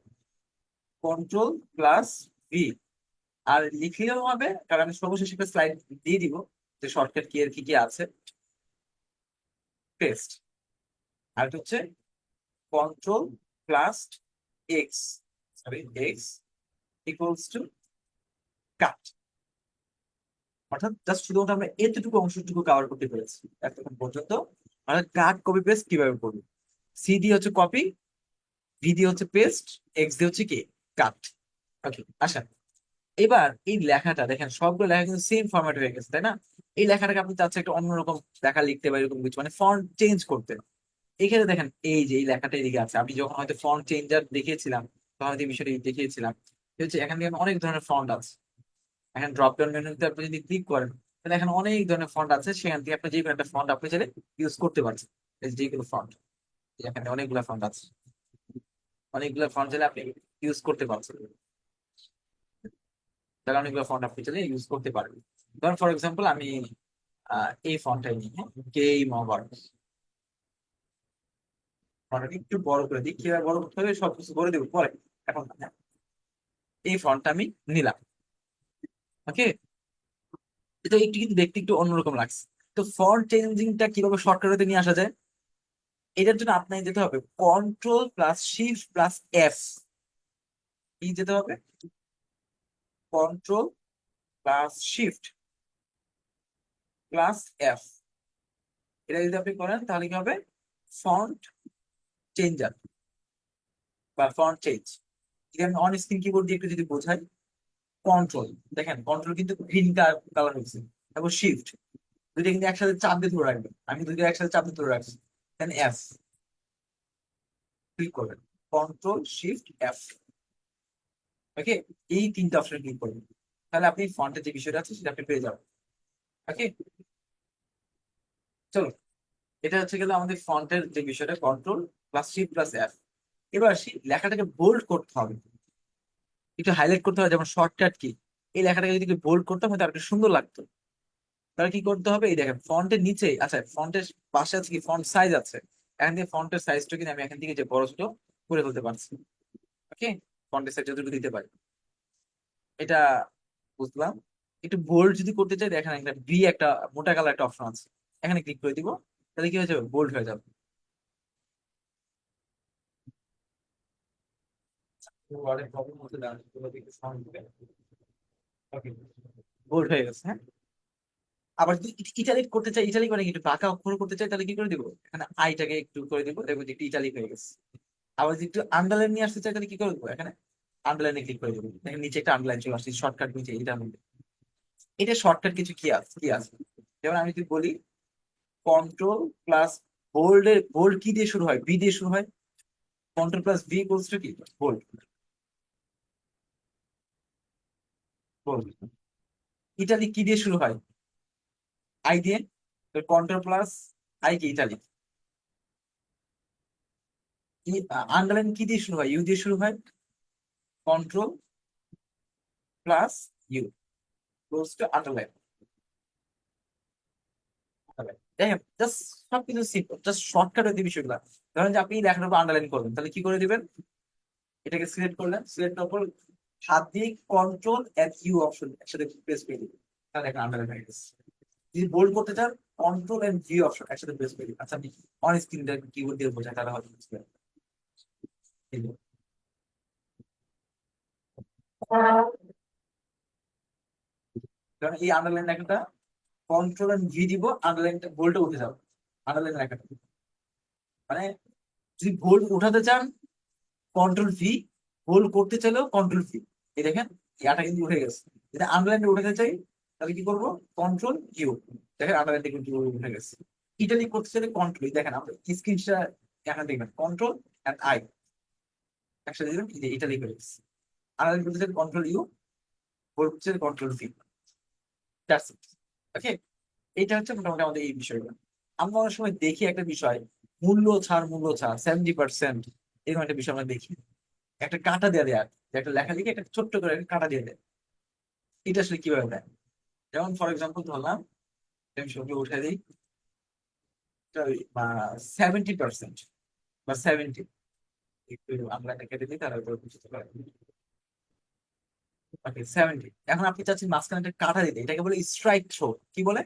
কন্ট্রোল প্লাস ভি, আর লিখলেও হবে, কারণ আমি সর্বশেষ একটা স্লাইড দিয়ে দিব যে শর্টকাট কি এর কি কি আছে। পেস্ট, আর এটা হচ্ছে control plus x, sorry x equals to কাট। অর্থাৎ জাস্ট শুধুমাত্র আমরা এতটুকু অংশটুকু কভার করতে পেরেছি এতক্ষণ পর্যন্ত। মানে কাট কপি পেস্ট কিভাবে করবো, সি দিয়ে হচ্ছে কপি, ভি দিয়ে হচ্ছে পেস্ট, এক্স দিয়ে হচ্ছে কি কাট। ওকে, আচ্ছা এবার এই লেখাটা দেখেন, সবগুলো লেখা কিন্তু সেম ফরম্যাট হয়ে গেছে, তাই না? এই লেখাটাকে আপনি চাচ্ছেন একটা অন্যরকম লেখা লিখতে বা এরকম কিছু, মানে ফন্ট চেঞ্জ করতে। এখানে দেখেন এই যে এই লেখাটা এদিকে আছে, আমি যখন হয়তো ফন্ট চেঞ্জার দেখিয়েছিলাম তখন হয়তো এই বিষয়টা দেখিয়েছিলাম। এই হচ্ছে এখান থেকে অনেক ধরনের ফন্ট আছে, এখন ড্রপ ডাউন মেনুতে আপনি যদি ক্লিক করেন তাহলে এখানে অনেক ধরনের ফন্ট আছে, সেখান থেকে আপনি যে কোনো একটা ফন্ট আপনি চাইলে ইউজ করতে পারছেন। এই যে যেগুলো ফন্ট, এখানে অনেকগুলো ফন্ট আছে, অনেকগুলো ফন্ট চাইলে আপনি ইউজ করতে পারছেন। তাহলে অনেকগুলো ফন্ট আপনি চাইলে ইউজ করতে পারবেন। ধরুন ফর এক্সাম্পল আমি এই ফন্টটাই নিই, হ্যাঁ, কে মবার ফন্টটা একটু বড় করে দিই, কিভাবে বড় করতে হবে সবকিছু করে দেবো পরে, এখন না। এই ফন্টটা আমি নিলাম, ওকে। এটা একটু কিন্তু দেখতে একটু অন্যরকম লাগছে। তো ফন্ট চেঞ্জিংটা কিভাবে শর্টকাটে নিয়ে আসা যায়, এটার জন্য আপনাকে যেতে হবে control plus shift plus F. কি যেতে হবে? Control plus shift plus F. এটা যদি আপনি করেন তাহলে কি হবে? ফন্ট চেঞ্জার বা ফন্ট চেঞ্জ। যদি আমি অন স্ক্রিন কিবোর্ড দিয়ে একটু যদি বোঝাই, কন্ট্রোল, দেখেন কন্ট্রোল কিন্তু গ্রিন কালার হয়েছে, তারপর শিফট, দুইটা কিন্তু একসাথে চাপ দিয়ে ধরে রাখবেন, আমি দুইটা একসাথে চাপ দিয়ে ধরে রাখছি, দেন এফ ক্লিক করবেন, কন্ট্রোল শিফট এফ, ওকে। এই তিনটা অপশন ক্লিক করবেন, তাহলে আপনি ফন্টের যে বিষয়টা আছে সেটা আপনি পেয়ে যাবেন, ওকে। চলো, এটা হচ্ছে গেলে আমাদের ফন্টের যে বিষয়টা, control plus shift plus F. এবার আসি, লেখাটাকে বোল্ড করতে হবে, একটু হাইলাইট করতে হবে, যেমন শর্টকাট কি, এই লেখাটাকে যদি বোল্ড করতাম হয়তো আর একটু সুন্দর লাগতো। তাহলে কি করতে হবে, এই দেখেন ফন্টের নিচে, আচ্ছা ফন্টের পাশে আছে কি ফন্ট সাইজ আছে, এখান থেকে ফন্টের সাইজটা কিন্তু আমি এখান থেকে যে বড় ছোট করে ফেলতে পারছি, ওকে। ফন্টের সাইজ যতটুকু দিতে পারি, এটা বুঝলাম। একটু বোল্ড যদি করতে চাই, দেখেন একটা বি একটা মোটা কালার একটা অপশন আছে, এখানে ক্লিক করে দিব, তাহলে কি হয়ে যাবে? বোল্ড হয়ে যাবে। ওয়ার্ডের প্রবলেম হতে দাঁড়ায়, সাউন্ড দিবে, ওকে, বোল্ড হয়ে গেছে, হ্যাঁ। আবার যদি ইটালিক করতে চাই, ইটালিক মানে কি একটু বাঁকা অক্ষর করতে চাই, তাহলে কি করে দিব? এখানে আইটাকে একটু করে দিব, দেখবো যে একটু ইটালিক হয়ে গেছে। আবার যদি একটু আন্ডারলাইন নিয়ে আসতে চাই, তাহলে কি করে দেবো? এখানে আন্ডারলাইনে ক্লিক করে দেবো, দেখেন নিচে একটা আন্ডারলাইন চলে আসছে, শর্টকাট নিচে এটার মধ্যে। এটা শর্টকাট কিছু কি আছে, কি আছে, যেমন আমি যদি বলি কন্ট্রোল প্লাস বোল্ড, এর বোল্ড কি দিয়ে শুরু হয়? বি দিয়ে শুরু হয়। Control plus V equals to কি? Bold, bold. ইটালিক কি দিয়ে শুরু হয়? আই দিয়ে, কন্ট্রোল প্লাস আই কি ইটালিক। আন্ডারলাইন কি দিয়ে শুরু হয়? ইউ দিয়ে শুরু হয়, control plus U close to underline. দেখেন জাস্ট সবকিছু সিম্পল, জাস্ট শর্টকাট হয়ে দিবি বিষয়গুলো। ধরেন যে আপনি লেখার উপর আন্ডারলাইন করবেন, তাহলে কি করে দিবেন? এটাকে সিলেক্ট করলেন, সিলেক্ট করার পর হাত দিয়ে কন্ট্রোল এন্ড ইউ অপশন একসাথে প্রেস করে দিবেন, তাহলে এখানে আন্ডারলাইন হয়ে গেছে। যদি বোল্ড করতে চান, কন্ট্রোল এন্ড ভি অপশন একসাথে প্রেস করে দিবেন। আচ্ছা আপনি অন স্ক্রিন কিবোর্ড দিয়ে বোঝায় তাহলে হয়তো বুঝতে পারবেন। এই যে, কারণ এই আন্ডারলাইন লেখাটা কন্ট্রোল এন্ড ভি দিব, আন্ডারলাইনটা বোল্ডে উঠে যাবে, আন্ডারলাইন লেখাটা। মানে যদি বোল্ড উঠাতে চান কন্ট্রোল ভি, হোল্ড করতে চাইলেও কন্ট্রোল ভি। এই দেখেন ইয়াটা কিন্তু উঠে গেছে। যদি আন্ডারলাইনটা উঠাতে চাই তাহলে কি করবো? কন্ট্রোল ইউ, দেখেন আন্ডারলাইনটা কিন্তু উঠে গেছে। ইটালি করতে চাইলে কন্ট্রোল, দেখেন আমরা স্ক্রিনটা এখানে দেখবেন কন্ট্রোল এন্ড আই একসাথে দিবেন, এই যে ইটালি হয়ে গেছে। আন্ডারলাইন করতে চাইলে কন্ট্রোল ইউ, হোল্ড করতে চাইলে কন্ট্রোল ভি। দ্যাটস ইট, ওকে। এইটা হচ্ছে মোটামুটি আমাদের এই বিষয়গুলো। আমরা অনেক সময় দেখি একটা বিষয়, মূল্য ছাড় 70%, এরকম একটা বিষয় আমরা দেখি, একটা কাঁটা দেয়া দেয়া যে একটা লেখা লিখে একটা ছোট্ট করে একটা কাটা দিয়ে দেয়। এটা আসলে কিভাবে দেয়? যেমন ফর এক্সাম্পল ধরলাম, আমি সবগুলো উঠে দিই, 70% বা 70, একটু আমরা এটা কেটে দিই, তারা বুঝতে পারে। ওকে, 70। এখন আপনি চাচ্ছেন মাঝখানে একটা কাটা দিতে, এটাকে বলে স্ট্রাইক থ্রো। কি বলে?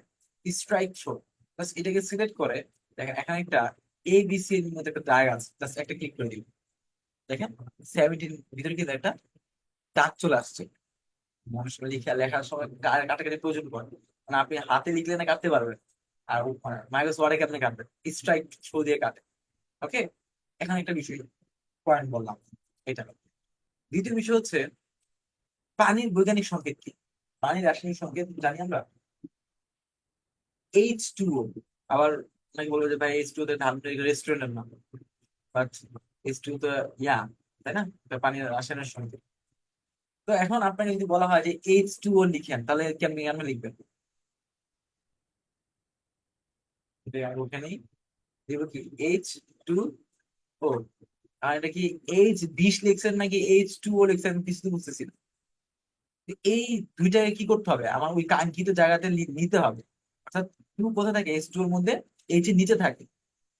Strike throw. বাস এটাকে সিলেক্ট করে দেখেন এখানে একটা ABC এর মধ্যে একটা দাগ আছে, জাস্ট একটা ক্লিক করে দিন। দেখেন 70 ভিতরে কিন্তু একটা দাগ চলে আসছে। মানুষ লিখে লেখার সময় কাটাকাটি প্রয়োজন পড়ে, মানে আপনি হাতে লিখলে না কাটতে পারবেন, আর মাইক্রোস ওয়ার্ডে আপনি কাটবেন স্ট্রাইক থ্রো দিয়ে কাটে। ওকে, এখানে একটা বিষয় পয়েন্ট বললাম এটা। দ্বিতীয় বিষয় হচ্ছে পানির বৈজ্ঞানিক সংকেত কি? পানির রাসায়নিক সংকেত জানি আমরা H2O। আবার অনেকে বলবো যে ভাই H2O তে ধান রেস্টুরেন্টের নাম, বাট H2O তো ইয়া, তাই না? এটা পানির রাসায়নিক সংকেত। তো এখন আপনাকে যদি বলা হয় যে H2O লিখেন, তাহলে কেমনি আপনি লিখবেন? ওখানেই দিব কি H2O। আর এটা কি H20 লিখছেন নাকি H2O লিখছেন কিছু তো বুঝতেছি না। তো এই দুইটাকে কি করতে হবে? আমার ওই কাঙ্ক্ষিত জায়গাতে নিতে হবে। অর্থাৎ টু কোথায় থাকে? H2O এর মধ্যে এইচ এর নিচে থাকে।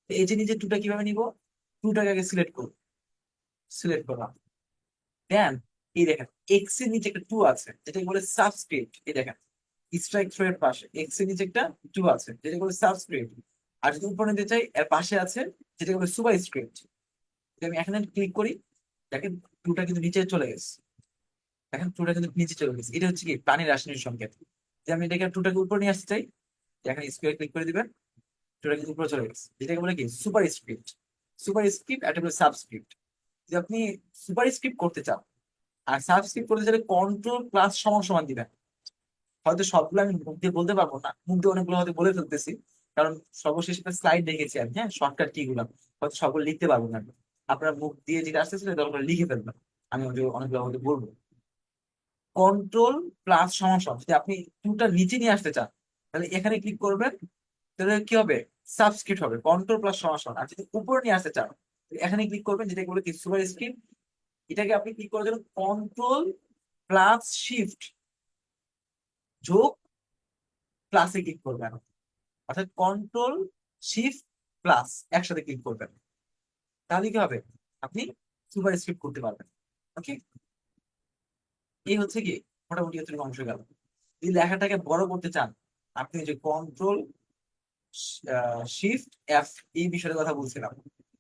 এইচ এর নিচে টুটা কিভাবে নিব? টুটাকে আগে সিলেক্ট করব, সিলেক্ট করলাম। দেন এই দেখেন এক্স এর নিচে একটা টু আছে, যেটাকে বলে সাবস্ক্রিপ্ট। এই দেখেন স্ট্রাইক থ্রো এর পাশে এক্স এর নিচে একটা টু আছে, যেটাকে বলে সাবস্ক্রিপ্ট। আর যদি উপরে নিতে চাই, এর পাশে আছে যেটাকে বলে সুপার স্ক্রিপ্ট। আমি এখানে ক্লিক করি, দেখেন টুটা কিন্তু নিচে চলে গেছে। দেখেন টুটা কিন্তু নিচে চলে গেছে। এটা হচ্ছে কি পানির রাসায়নিক সংকেত। যে আমি এটাকে টুটাকে উপরে নিয়ে আসতে চাই, এখানে স্কোয়ার ক্লিক করে দিবেন, টুটা কিন্তু উপরে চলে গেছে। এটাকে বলে কি সুপার স্ক্রিপ্ট। সুপার স্ক্রিপ্ট একটা বলে সাবস্ক্রিপ্ট। যদি আপনি সুপার স্ক্রিপ্ট করতে চান আর সাবস্ক্রিপ্ট করতে চাইলে কন্ট্রোল প্লাস সমান সমান দিবেন। হয়তো সবগুলো আমি মুখ দিয়ে বলতে পারবো না, মুখ দিয়ে অনেকগুলো হয়তো বলে ফেলতেছি, কারণ সর্বশেষ একটা স্লাইড দেখেছি আমি, হ্যাঁ, শর্টকাট কি গুলো হয়তো সবগুলো লিখতে পারবো না আমি। আপনার মুখ দিয়ে যেটা আসতেছিল তখন লিখে ফেলবেন, আমি হয়তো অনেকগুলো হয়তো বলবো। কন্ট্রোল প্লাস সমান সমান, যদি আপনি টুটা নিচে নিয়ে আসতে চান তাহলে এখানে ক্লিক করবেন, তাহলে কি হবে? সাবস্ক্রিপ্ট হবে কন্ট্রোল প্লাস সমান সমান। আর যদি উপরে নিয়ে আসতে চান তাহলে এখানে ক্লিক করবেন, যেটা বলে কি সুপার স্ক্রিপ্ট। এটাকে আপনি ক্লিক করার জন্য কন্ট্রোল প্লাস শিফট যোগ প্লাসে ক্লিক করবেন, অর্থাৎ কন্ট্রোল শিফট প্লাস একসাথে ক্লিক করবেন। তাহলে কি হবে? আপনি সুপার স্ক্রিপ্ট করতে পারবেন। ওকে, এই হচ্ছে কি মোটামুটি এতটুকু অংশ গেল। যদি লেখাটাকে বড় করতে চান, আপনি যে কন্ট্রোল শিফট এফ, এই বিষয়ের কথা বলছিলাম,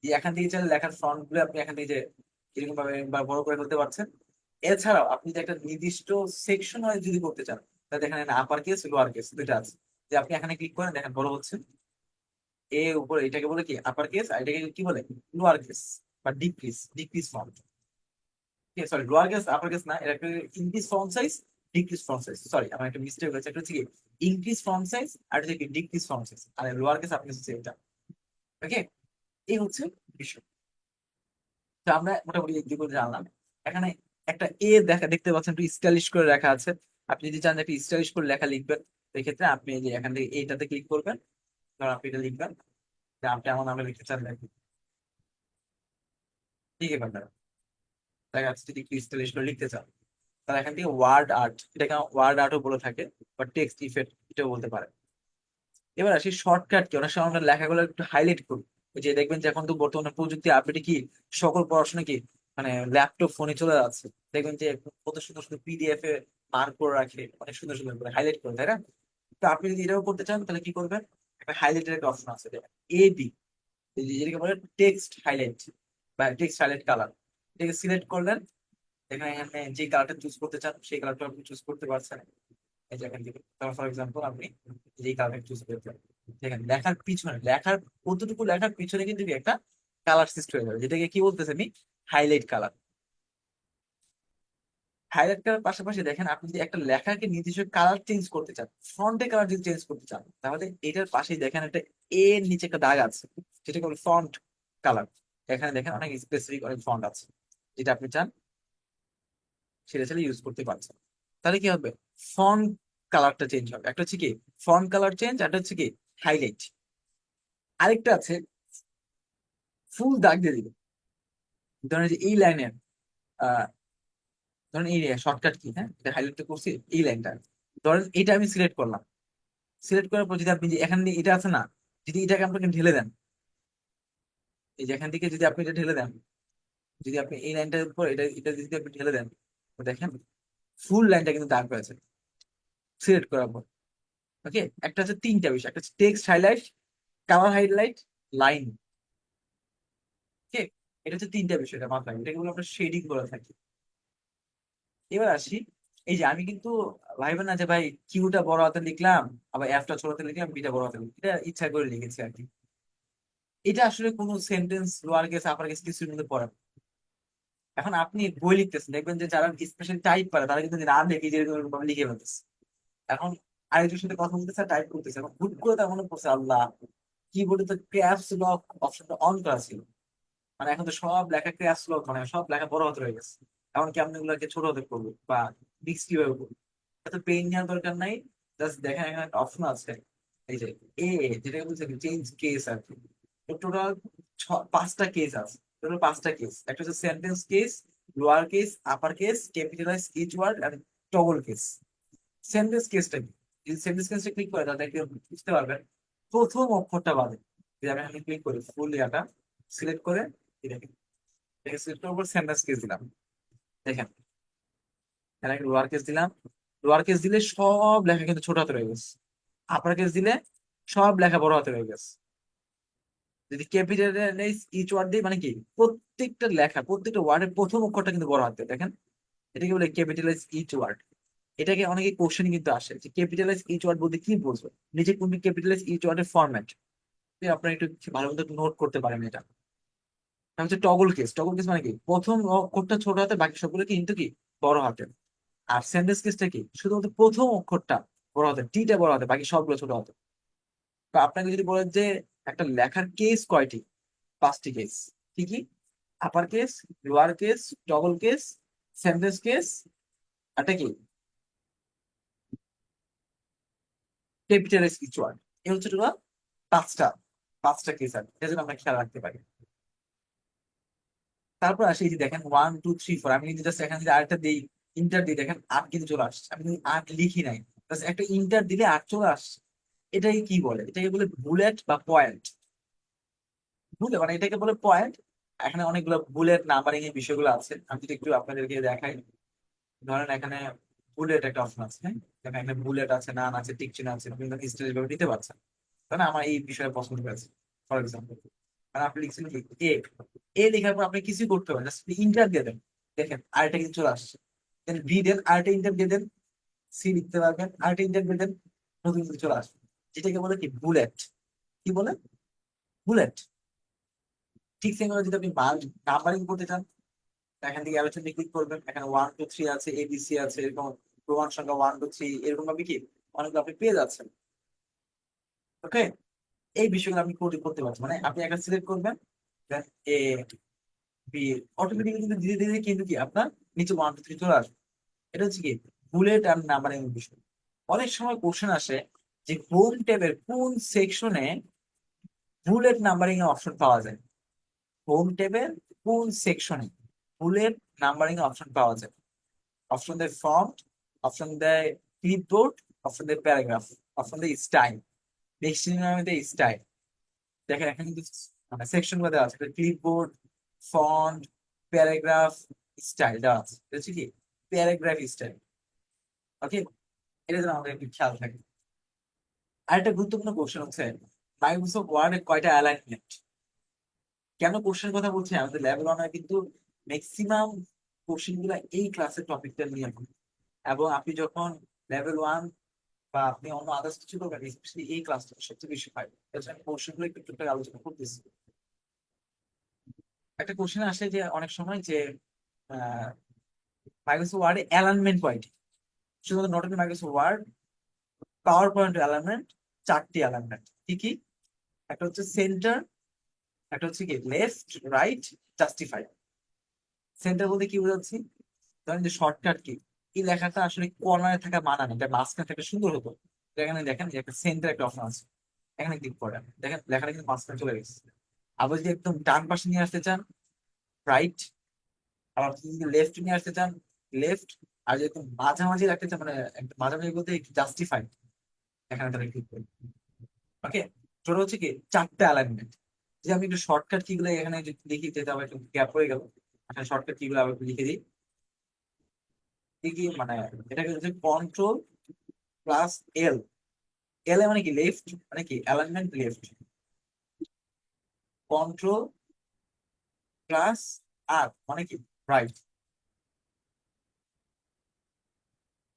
যে এখান থেকে চাইলে লেখার ফন্ট গুলো আপনি এখান থেকে যে এরকম ভাবে বা বড় করে ফেলতে পারছেন। এছাড়াও আপনি যে একটা নির্দিষ্ট সেকশন ওয়াইজ যদি করতে চান, তাহলে এখানে আপার কেস লোয়ার কেস দুইটা আছে, যে আপনি এখানে ক্লিক করেন, দেখেন বড় হচ্ছে। এ উপরে এটাকে বলে কি আপার কেস, আর এটাকে কি বলে লোয়ার কেস বা decrease, decrease font. Sorry, lower case upper case না, এটা একটা increase font size, decrease font size. Sorry, আমার একটা মিস্টেক হয়েছে। একটা হচ্ছে কি ইনক্রিজ ফন্ট সাইজ, আর এটা কি ডিক্রিজ ফন্ট সাইজ, আর লোয়ার কেস আপনি হচ্ছে এটা। ওকে, এই হচ্ছে বিষয়। তো আমরা মোটামুটি যেগুলো জানলাম, এখানে একটা দেখতে পাচ্ছেন একটু স্টাইলিশ করে লেখা আছে। আপনি যদি চান যে একটা স্টাইলিশ করে লেখা লিখবেন, সেক্ষেত্রে আপনি এই যে এখান থেকে এইটাতে ক্লিক করবেন। ধর আপনি এটা লিখবেন, যে আপনি আমার নামে লিখতে চান, লেখেন, লিখে ফেলবেন। দেখা যাচ্ছে যদি একটু স্টাইলিশ করে লিখতে চান, তাহলে এখান থেকে ওয়ার্ড আর্ট, এটাকে ওয়ার্ড আর্টও বলে থাকে, বা টেক্সট ইফেক্ট এটাও বলতে পারে। এবার আসি শর্টকাট কি, অনেক সময় আমরা লেখাগুলো একটু হাইলাইট করি। ওই যে দেখবেন যে এখন তো বর্তমানে প্রযুক্তি আপডেটে কি সকল পড়াশোনা কি মানে ল্যাপটপ ফোনে চলে যাচ্ছে। দেখবেন যে কত সুন্দর সুন্দর PDF এ মার্ক করে রাখে, অনেক সুন্দর সুন্দর করে হাইলাইট করে, তাই না? তো আপনি যদি এটাও করতে চান তাহলে কি করবেন? একটা হাইলাইটের একটা অপশন আছে, AB, যেটাকে বলে টেক্সট হাইলাইট বা টেক্সট হাইলাইট কালার। এটাকে সিলেক্ট করলেন, এখানে এখানে যে কালারটা চুজ করতে চান সেই কালারটা আপনি চুজ করতে পারছেন। এই যে এখান থেকে ফর এক্সাম্পল আপনি যেই কালারটা চুজ করতে পারেন, দেখেন লেখার পিছনে, লেখার কতটুকু লেখার পিছনে কিন্তু একটা কালার সিস্টেম হয়ে যাবে, যেটাকে কি বলতেছে আমি হাইলাইট কালার। হাইলাইট কালার পাশাপাশি দেখেন আপনি যদি একটা লেখাকে নির্দিষ্ট কালার চেঞ্জ করতে চান, ফন্টে কালার যদি চেঞ্জ করতে চান, তাহলে এটার পাশেই দেখেন একটা এর নিচে একটা দাগ আছে, যেটাকে বলে ফন্ট কালার। এখানে দেখেন অনেক স্পেসিফিক অনেক ফন্ট আছে, যেটা আপনি চান সেটা চাইলে ইউজ করতে পারছেন। তাহলে কি হবে? ফন্ট কালারটা চেঞ্জ হবে। একটা হচ্ছে কি ফন্ট কালার চেঞ্জ, একটা হচ্ছে কি হাইলাইট। আরেকটা আছে ফুল দাগ দিয়ে দিবে। ধরেন যে এই লাইনের ধরেন এই শর্টকাট কি, হ্যাঁ, এটা হাইলাইট করছি এই লাইনটা। ধরেন এটা আমি সিলেক্ট করলাম, সিলেক্ট করার পর যদি আপনি যে এখান দিয়ে এটা আছে না, যদি এটাকে আপনাকে ঢেলে দেন, এই যে এখান থেকে যদি আপনি এটা ঢেলে দেন, যদি আপনি এই লাইনটার উপর এটা এটা যদি আপনি ঢেলে দেন, তো দেখেন ফুল লাইনটা কিন্তু দাগ হয়েছে সিলেক্ট করার পর। ওকে, একটা হচ্ছে তিনটা বিষয়, একটা হচ্ছে text highlight, colour highlight, line. Okay, এটা হচ্ছে তিনটা বিষয়, এটা মাথায়, এটাকে বলে আমরা শেডিং করে থাকি। এবার আসি, এই যে আমি কিন্তু ভাইবেন না যে ভাই কিউটা বড় হাতে লিখলাম, আবার এফটা ছোট হাতে লিখলাম, বিটা বড় হাতে লিখলাম, এটা ইচ্ছা করে লিখেছি আর কি। এটা আসলে কোনো sentence lower case upper case কিছুর মধ্যে পড়ে না। এখন আপনি বই লিখতেছেন, দেখবেন যে যারা স্পেশাল টাইপ পারে তারা কিন্তু না দেখে যে এরকম ভাবে লিখে ফেলতেছে। এখন আরেকজনের সাথে কথা বলতেছে, টাইপ করতেছে, এখন হুট করে তার মনে পড়ছে আল্লাহ কিবোর্ডে তো ক্যাপস লক অপশনটা অন করা ছিল। মানে এখন তো সব লেখা ক্যাপস লক, মানে সব লেখা বড় হাতে হয়ে গেছে। এখন কি আপনি এগুলোকে ছোট হাতে করবো বা মিক্স কিভাবে করবো? এত পেইন নেওয়ার দরকার নাই। জাস্ট দেখেন এখানে একটা অপশন আছে, এই যে এ, যেটা বলছে চেঞ্জ কেস আর কি। টোটাল পাঁচটা কেস আছে, টোটাল পাঁচটা কেস। একটা হচ্ছে sentence case, lower case, upper case, capitalize each word and toggle case. Sentence কেসটা কি? যদি সেন্টেন্স কেসটা ক্লিক করে তাহলে একটু বুঝতে পারবেন প্রথম অক্ষরটা বাদে। যদি আমি এখানে ক্লিক করি ফুল ইয়াটা সিলেক্ট করে, এই দেখেন সিলেক্ট করার পর সেন্টেন্স কেস দিলাম, দেখেন এখানে লোয়ার কেস দিলাম। লোয়ার কেস দিলে সব লেখা কিন্তু ছোট হাতে রয়ে গেছে, আপার কেস দিলে সব লেখা বড় হাতে রয়ে গেছে। যদি ক্যাপিটালাইজ ইচ ওয়ার্ড দিই, মানে কি প্রত্যেকটা লেখা প্রত্যেকটা ওয়ার্ডের প্রথম অক্ষরটা কিন্তু বড় হাতে, দেখেন এটাকে বলে ক্যাপিটালাইজ ইচ ওয়ার্ড। এটাকে অনেকে কোশ্চেন কিন্তু আসে যে ক্যাপিটালাইজ ইচ ওয়ার্ড বলতে কি বলছো, নিচে কোনটি ক্যাপিটালাইজ ইচ ওয়ার্ডের ফরম্যাট, আপনারা একটু ভালো মতো নোট করতে পারেন এটা। এটা হচ্ছে টগল কেস। টগল কেস মানে কি প্রথম অক্ষরটা ছোট হাতে, বাকি সবগুলো কিন্তু কি বড় হাতে। আর সেন্টেন্স কেসটা কি শুধুমাত্র প্রথম অক্ষরটা বড় হাতে, টিটা বড় হাতে, বাকি সবগুলো ছোট হাতে। তো আপনাকে যদি বলেন যে একটা লেখার কেস কয়টি, পাঁচটি কেস। কি কি? আপার case, lower case, double case, sentence case, এটা কি ক্যাপিটাল স্পিচ ওয়ার্ড। এই হচ্ছে টোটাল পাঁচটা, পাঁচটা কেস আছে, এটা যেন আমরা খেয়াল রাখতে পারি। তারপর আসে এই যে দেখেন 1 2 3 4, আমি কিন্তু জাস্ট এখানে যদি আরেকটা দিই, ইন্টার দিই, দেখেন 8 কিন্তু চলে আসছে। আমি কিন্তু 8 লিখি নাই, জাস্ট একটা ইন্টার দিলে 8 চলে আসছে। এটাকে কি বলে? এটাকে বলে বুলেট বা পয়েন্ট। বুলেট মানে এটাকে বলে পয়েন্ট। এখানে অনেকগুলো বুলেট নাম্বারিং এর বিষয়গুলো আছে, আমি যদি একটু আপনাদেরকে দেখাই। ধরেন এখানে বুলেট একটা অপশন আছে, হ্যাঁ, দেখেন এখানে বুলেট আছে, নান আছে, টিক চিহ্ন আছে, আপনি স্টাইল ভাবে দিতে পারছেন। তাই না? আমার এই বিষয়ে পছন্দ হয়েছে। ফর এক্সাম্পল, মানে আপনি লিখছেন কি এ, এ লেখার পর আপনি কিছু করতে পারেন, জাস্ট ইন্টার দিয়ে দেন, দেখেন আরেকটা কিন্তু চলে আসছে। দেন বি দেন, আরেকটা ইন্টার দিয়ে দেন, সি লিখতে পারবেন, আরেকটা ইন্টার দিয়ে দেন, নতুন কিছু চলে আসবে। যেটাকে বলে কি বুলেট। কি বলে? বুলেট। ঠিক সেভাবে যদি আপনি নাম্বারিং করতে চান, এখান থেকে আলোচনা ক্লিক করবেন, এখানে 1 2 3 আছে, এবিসি আছে, এরকম প্রমাণ সংখ্যা 1 2 3 এরকম ভাবে কি অনেকগুলো আপনি পেয়ে যাচ্ছেন। ওকে, এই বিষয়গুলো আপনি করতে পারছেন, মানে আপনি একটা সিলেক্ট করবেন, দেন এ বি, অটোমেটিক্যালি কিন্তু ধীরে ধীরে কিন্তু কি আপনার নিচে 1 2 3 চলে আসবে। এটা হচ্ছে কি বুলেট আর নাম্বারিং বিষয়। অনেক সময় কোশ্চেন আসে যে হোম ট্যাবের কোন সেকশনে বুলেট নাম্বারিং এর অপশন পাওয়া যায়। হোম ট্যাবের কোন সেকশনে বুলেট নাম্বারিং এর অপশন পাওয়া যায়? অপশন দেয় ফন্ট, অপশন দেয় ক্লিপবোর্ড, অপশন দেয় প্যারাগ্রাফ, অপশন দেয় স্টাইল। ম্যাক্সিমাম দেয় স্টাইল। দেখেন এখানে কিন্তু মানে সেকশন গুলো দেওয়া আছে, ক্লিপবোর্ড, ফন্ট, প্যারাগ্রাফ, স্টাইল দেওয়া আছে। এটা হচ্ছে কি প্যারাগ্রাফ স্টাইল। ওকে, এটা যেন আমাদের একটু খেয়াল থাকে। আরেকটা গুরুত্বপূর্ণ কোশ্চেন হচ্ছে মাইক্রোসফট ওয়ার্ডে কয়টা অ্যালাইনমেন্ট? কেন কোশ্চেন কথা বলছি? আমাদের লেভেল ওয়ানে কিন্তু ম্যাক্সিমাম কোশ্চেন গুলা এই ক্লাসের টপিকটা নিয়ে হয়। এবং আপনি যখন লেভেল 1 বা আপনি অন্য আদার্স কিছু করবেন, স্পেশালি এই ক্লাসটা সবচেয়ে বেশি হয়। এছাড়া আমি কোশ্চেন গুলো একটু টুকটাক আলোচনা করতেছি। একটা কোশ্চেন আসে যে অনেক সময় যে মাইক্রোসফট ওয়ার্ডে অ্যালাইনমেন্ট কয়টি? শুধুমাত্র not only Microsoft Word, PowerPoint alignment চারটি অ্যালাইনমেন্ট। কি কি? একটা হচ্ছে সেন্টার, একটা হচ্ছে কি লেফট, রাইট, জাস্টিফাই। সেন্টার বলতে কি বোঝাচ্ছি? ধরেন যে শর্টকাট কি, এই লেখাটা আসলে কর্নারে থাকা মানা নেই, এটা মাঝখানে থাকা সুন্দর হতো। তো এখানে দেখেন যে একটা সেন্টার একটা অপশন আছে, এখানে ক্লিক করেন, দেখেন লেখাটা কিন্তু মাঝখানে চলে গেছে। আবার যদি একদম ডান পাশে নিয়ে আসতে চান, রাইট। আবার আপনি যদি লেফট নিয়ে আসতে চান, লেফট, আর যেহেতু মাঝামাঝি রাখতে মানে একটা মাঝামাঝি বলতে জাস্টিফাইড, এখানে তাহলে ক্লিক করি। ওকে, টোটাল হচ্ছে কি 4টে অ্যালাইনমেন্ট। যে আমি একটু শর্টকাট কি গুলো এখানে যদি লিখি, যেতে আবার একটু গ্যাপ হয়ে গেল, এখানে শর্টকাট কি গুলো আবার একটু লিখে দিই। কি কি মানে, এটাকে হচ্ছে কন্ট্রোল প্লাস এল। এল এ মানে কি লেফট, মানে কি অ্যালাইনমেন্ট লেফট। কন্ট্রোল প্লাস আর মানে কি রাইট।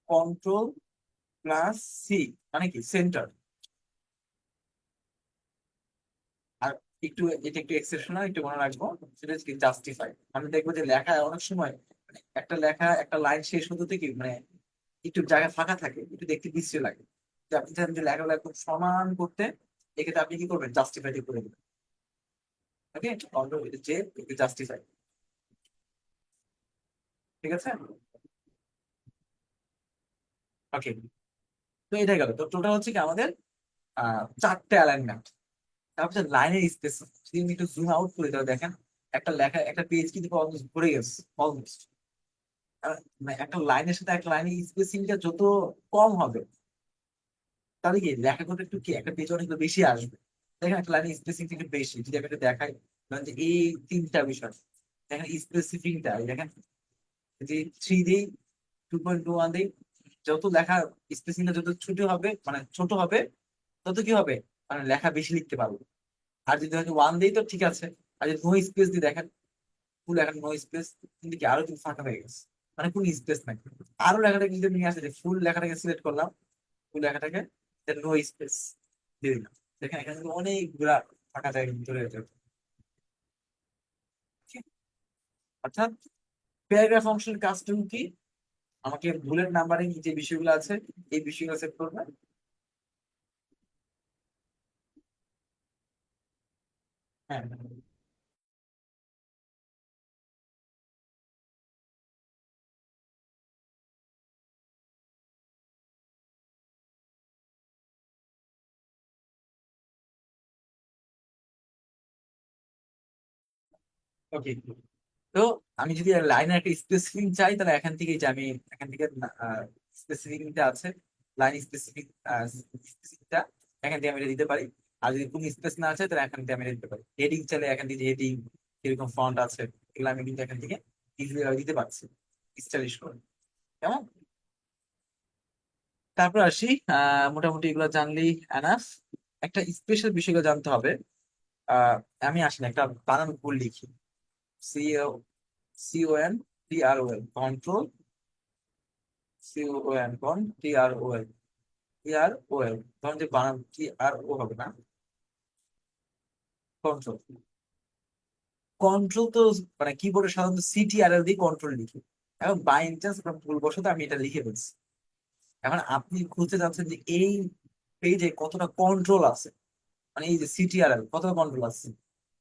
কন্ট্রোল প্লাস সি মানে কি সেন্টার। আর একটু এটা একটু এক্সেপশনাল, একটু মনে রাখবো, সেটা হচ্ছে জাস্টিফাই। আমি দেখবো যে লেখা অনেক সময় মানে একটা লেখা একটা লাইন শেষ হতে থেকে মানে একটু জায়গা ফাঁকা থাকে, একটু দেখতে বিশ্রী লাগে। যে আপনি চান যে লেখাগুলো একদম সমান করতে, এক্ষেত্রে আপনি কি করবেন, জাস্টিফাই করে দেবেন। ওকে, কন্ট্রোল যে জাস্টিফাই। ঠিক আছে, ওকে। তো এটা গেল, তো টোটাল হচ্ছে কি আমাদের 4টে অ্যালাইনমেন্ট। তারপর লাইনের স্পেস, যদি আমি একটু জুম আউট করে তাহলে দেখেন একটা লেখা একটা পেজ কিন্তু অলমোস্ট ভরে গেছে অলমোস্ট। মানে একটা লাইনের সাথে একটা লাইনের স্পেসিংটা যত কম হবে, তাহলে কি লেখা করতে একটু কি একটা পেজ অনেক বেশি আসবে। দেখেন একটা লাইনের স্পেসিং একটু বেশি, যদি আমি একটা দেখাই, ধরেন যে এই 3টা বিষয় দেখেন স্পেসিফিকটা দেখেন, যে 3 দিই, 2.21 দিই, যত লেখা স্পেসিংটা যত ছোট হবে মানে ছোট হবে, তত কি হবে, মানে লেখা বেশি লিখতে পারবো। আর যদি হয়তো 1 দিই তো ঠিক আছে, আর যদি নো স্পেস দিয়ে দেখেন, ফুল লেখা নো স্পেস, কিন্তু কি আরো কিন্তু ফাঁকা হয়ে গেছে, মানে কোন স্পেস নাই। আরো লেখাটাকে যদি নিয়ে আসে, যে ফুল লেখাটাকে সিলেক্ট করলাম, ফুল লেখাটাকে নো স্পেস দিয়ে দিলাম, দেখেন এখানে কিন্তু অনেকগুলা ফাঁকা জায়গা কিন্তু চলে যেতে। অর্থাৎ প্যারাগ্রাফ অংশের কাজটুকু কি, আমাকে বুলেট নাম্বারিং যে বিষয়গুলো আছে এই বিষয়গুলো সেট করবে। হ্যাঁ, ওকে। তো আমি যদি লাইনের একটা স্পেসিফিক চাই, তাহলে এখান থেকে যে আমি এখান থেকে স্পেসিফিকটা আছে, লাইন স্পেসিফিক স্পেসিফিকটা এখান থেকে আমি এটা দিতে পারি। আর যদি কোনো স্পেস না আছে, তাহলে এখান থেকে আমি এটা দিতে পারি। হেডিং চাইলে এখান থেকে হেডিং কিরকম ফন্ট আছে, এগুলো আমি কিন্তু এখান থেকে ইজিলি দিতে পারছি স্টাইলিশ করে। কেমন, তারপর আসি, মোটামুটি এগুলো জানলেই এনাফ। একটা স্পেশাল বিষয়গুলো জানতে হবে। আহ আমি আসি না, একটা বানান ভুল লিখি। CO, CONTROL, TROL। ধরুন যে বানান TRO হবে না, কন্ট্রোল। কন্ট্রোল তো মানে কিবোর্ডে সাধারণত CTRL দিয়ে কন্ট্রোল লিখি। এখন বাই চান্স ভুলবশত আমি এটা লিখে ফেলছি। এখন আপনি খুঁজতে চাচ্ছেন যে এই পেজে কতটা কন্ট্রোল আছে, মানে এই যে CTRL কতটা কন্ট্রোল আছে।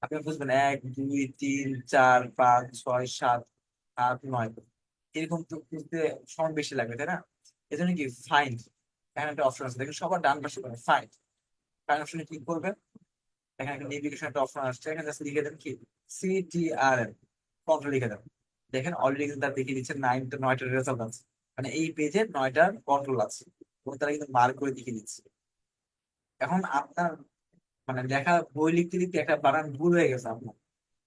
আপনি বুঝবেন 1 2 3 4 5 6 7 8 9, এরকম তো খুঁজতে সময় বেশি লাগবে, তাই না? এই জন্য কি ফাইন্ড, এখানে একটা অপশন আছে দেখুন সবার ডান পাশে, ফাইন্ড। ফাইন্ড অপশনে ক্লিক করবেন, এখানে একটা নেভিগেশন একটা অপশন আসছে, এখানে জাস্ট লিখে দেন কি CTRL, কন্ট্রোল লিখে দেন। দেখেন অলরেডি কিন্তু তার দেখিয়ে দিচ্ছে 9টা রেজাল্ট আছে, মানে এই পেজে 9টার কন্ট্রোল আছে, এবং তারা কিন্তু মার্ক করে দেখিয়ে দিচ্ছে। এখন আপনার মানে লেখা বই লিখতে লিখতে একটা বানান ভুল হয়ে গেছে আপনার,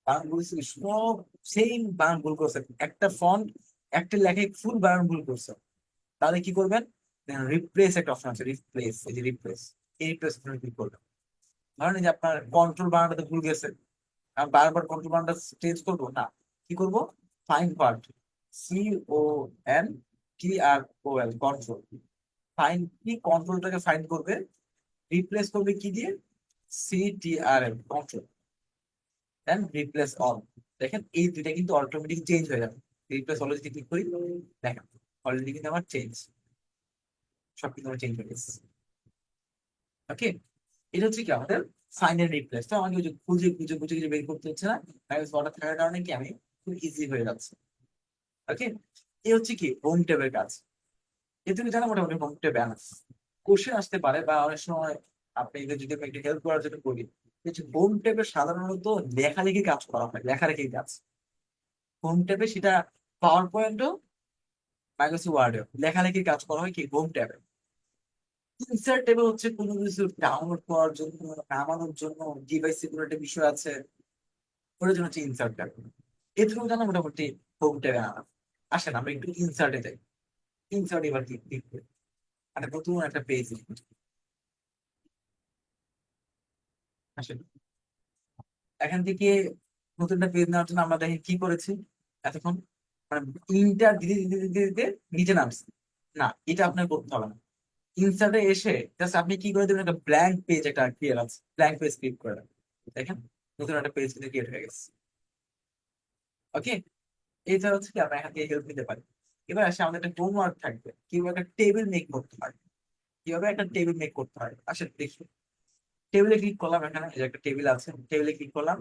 বানান ভুল ছিল সব, সেম বানান ভুল করছে, একটা ফন্ট একটা লেখায় ফুল বানান ভুল করছে, তাহলে কি করবেন, রিপ্লেস একটা অপশন আছে, রিপ্লেস, এই যে রিপ্লেস, এই রিপ্লেস অপশনে ক্লিক করবেন। ধরেন এই যে আপনার কন্ট্রোল বানানটা ভুল গেছে, আমি বারবার কন্ট্রোল বানানটা চেঞ্জ করবো না, কি করব, find part, CONTROL, control. Find কি, কন্ট্রোলটাকে ফাইন্ড করবে, রিপ্লেস করবে কি দিয়ে, CTRL, কন্ট্রোল, দেন রিপ্লেস অল। দেখেন এই দুইটা কিন্তু অটোমেটিক চেঞ্জ হয়ে যাবে। রিপ্লেস অল যদি ক্লিক করি, দেখেন অলরেডি কিন্তু আমার চেঞ্জ, সব কিন্তু আমার চেঞ্জ হয়ে গেছে। ওকে, এটা হচ্ছে কি আমাদের ফাইনাল রিপ্লেস। তো আমাকে ওই যে খুঁজে খুঁজে খুঁজে খুঁজে বের করতে হচ্ছে না, অর্ডার থাকার কারণে কি আমি খুব ইজি হয়ে যাচ্ছে। ওকে, এই হচ্ছে কি হোম ট্যাবের কাজ। এ তুমি জানো মোটামুটি হোম ট্যাব ব্যালেন্স কোশ্চেন আসতে পারে, বা অনেক সময় আপনি এদের যদি আমি একটু হেল্প করার জন্য করি, হোম ট্যাবে সাধারণত লেখালেখি কাজ করা হয়, লেখালেখির কাজ। হোম ট্যাবে সেটা পাওয়ার পয়েন্টও মাইক্রোসফট ওয়ার্ডে লেখালেখির কাজ করা হয় কি হোম ট্যাবে। ইনসার্ট ট্যাবে হচ্ছে কোনো কিছু ডাউনলোড করার জন্য, নামানোর জন্য, ডিভাইসে কোনো একটা বিষয় আছে, ওটার জন্য হচ্ছে ইনসার্ট ট্যাব। এ থ্রু জানা মোটামুটি হোম ট্যাবে আনা। আসেন আমরা একটু ইনসার্টে যাই। ইনসার্ট এবার ক্লিক ক্লিক করি, একটা নতুন একটা পেজ আসেন। এখান থেকে নতুন একটা পেজ নেওয়ার জন্য আমরা দেখি কি করেছি এতক্ষণ, মানে ইন্টার দিতে দিতে দিতে দিতে নিচে নামছে। না, এটা আপনার করতে হবে না। ইনসার্টে এসে জাস্ট আপনি কি করে দেবেন, একটা ব্ল্যাঙ্ক পেজ একটা ক্লিয়ার আছে, ব্ল্যাঙ্ক পেজ ক্লিক করে দেবেন। দেখেন নতুন একটা পেজ কিন্তু ক্রিয়েট হয়ে গেছে। ওকে, এইটা হচ্ছে কি আমরা এখান থেকে হেল্প নিতে পারি। এবার আসে আমাদের একটা হোমওয়ার্ক থাকবে, কিভাবে একটা টেবিল মেক করতে হয়। কিভাবে একটা টেবিল মেক করতে হয় আসলে দেখি। টেবিলে ক্লিক করলাম, এখানে এই যে একটা টেবিল আছে, টেবিলে ক্লিক করলাম।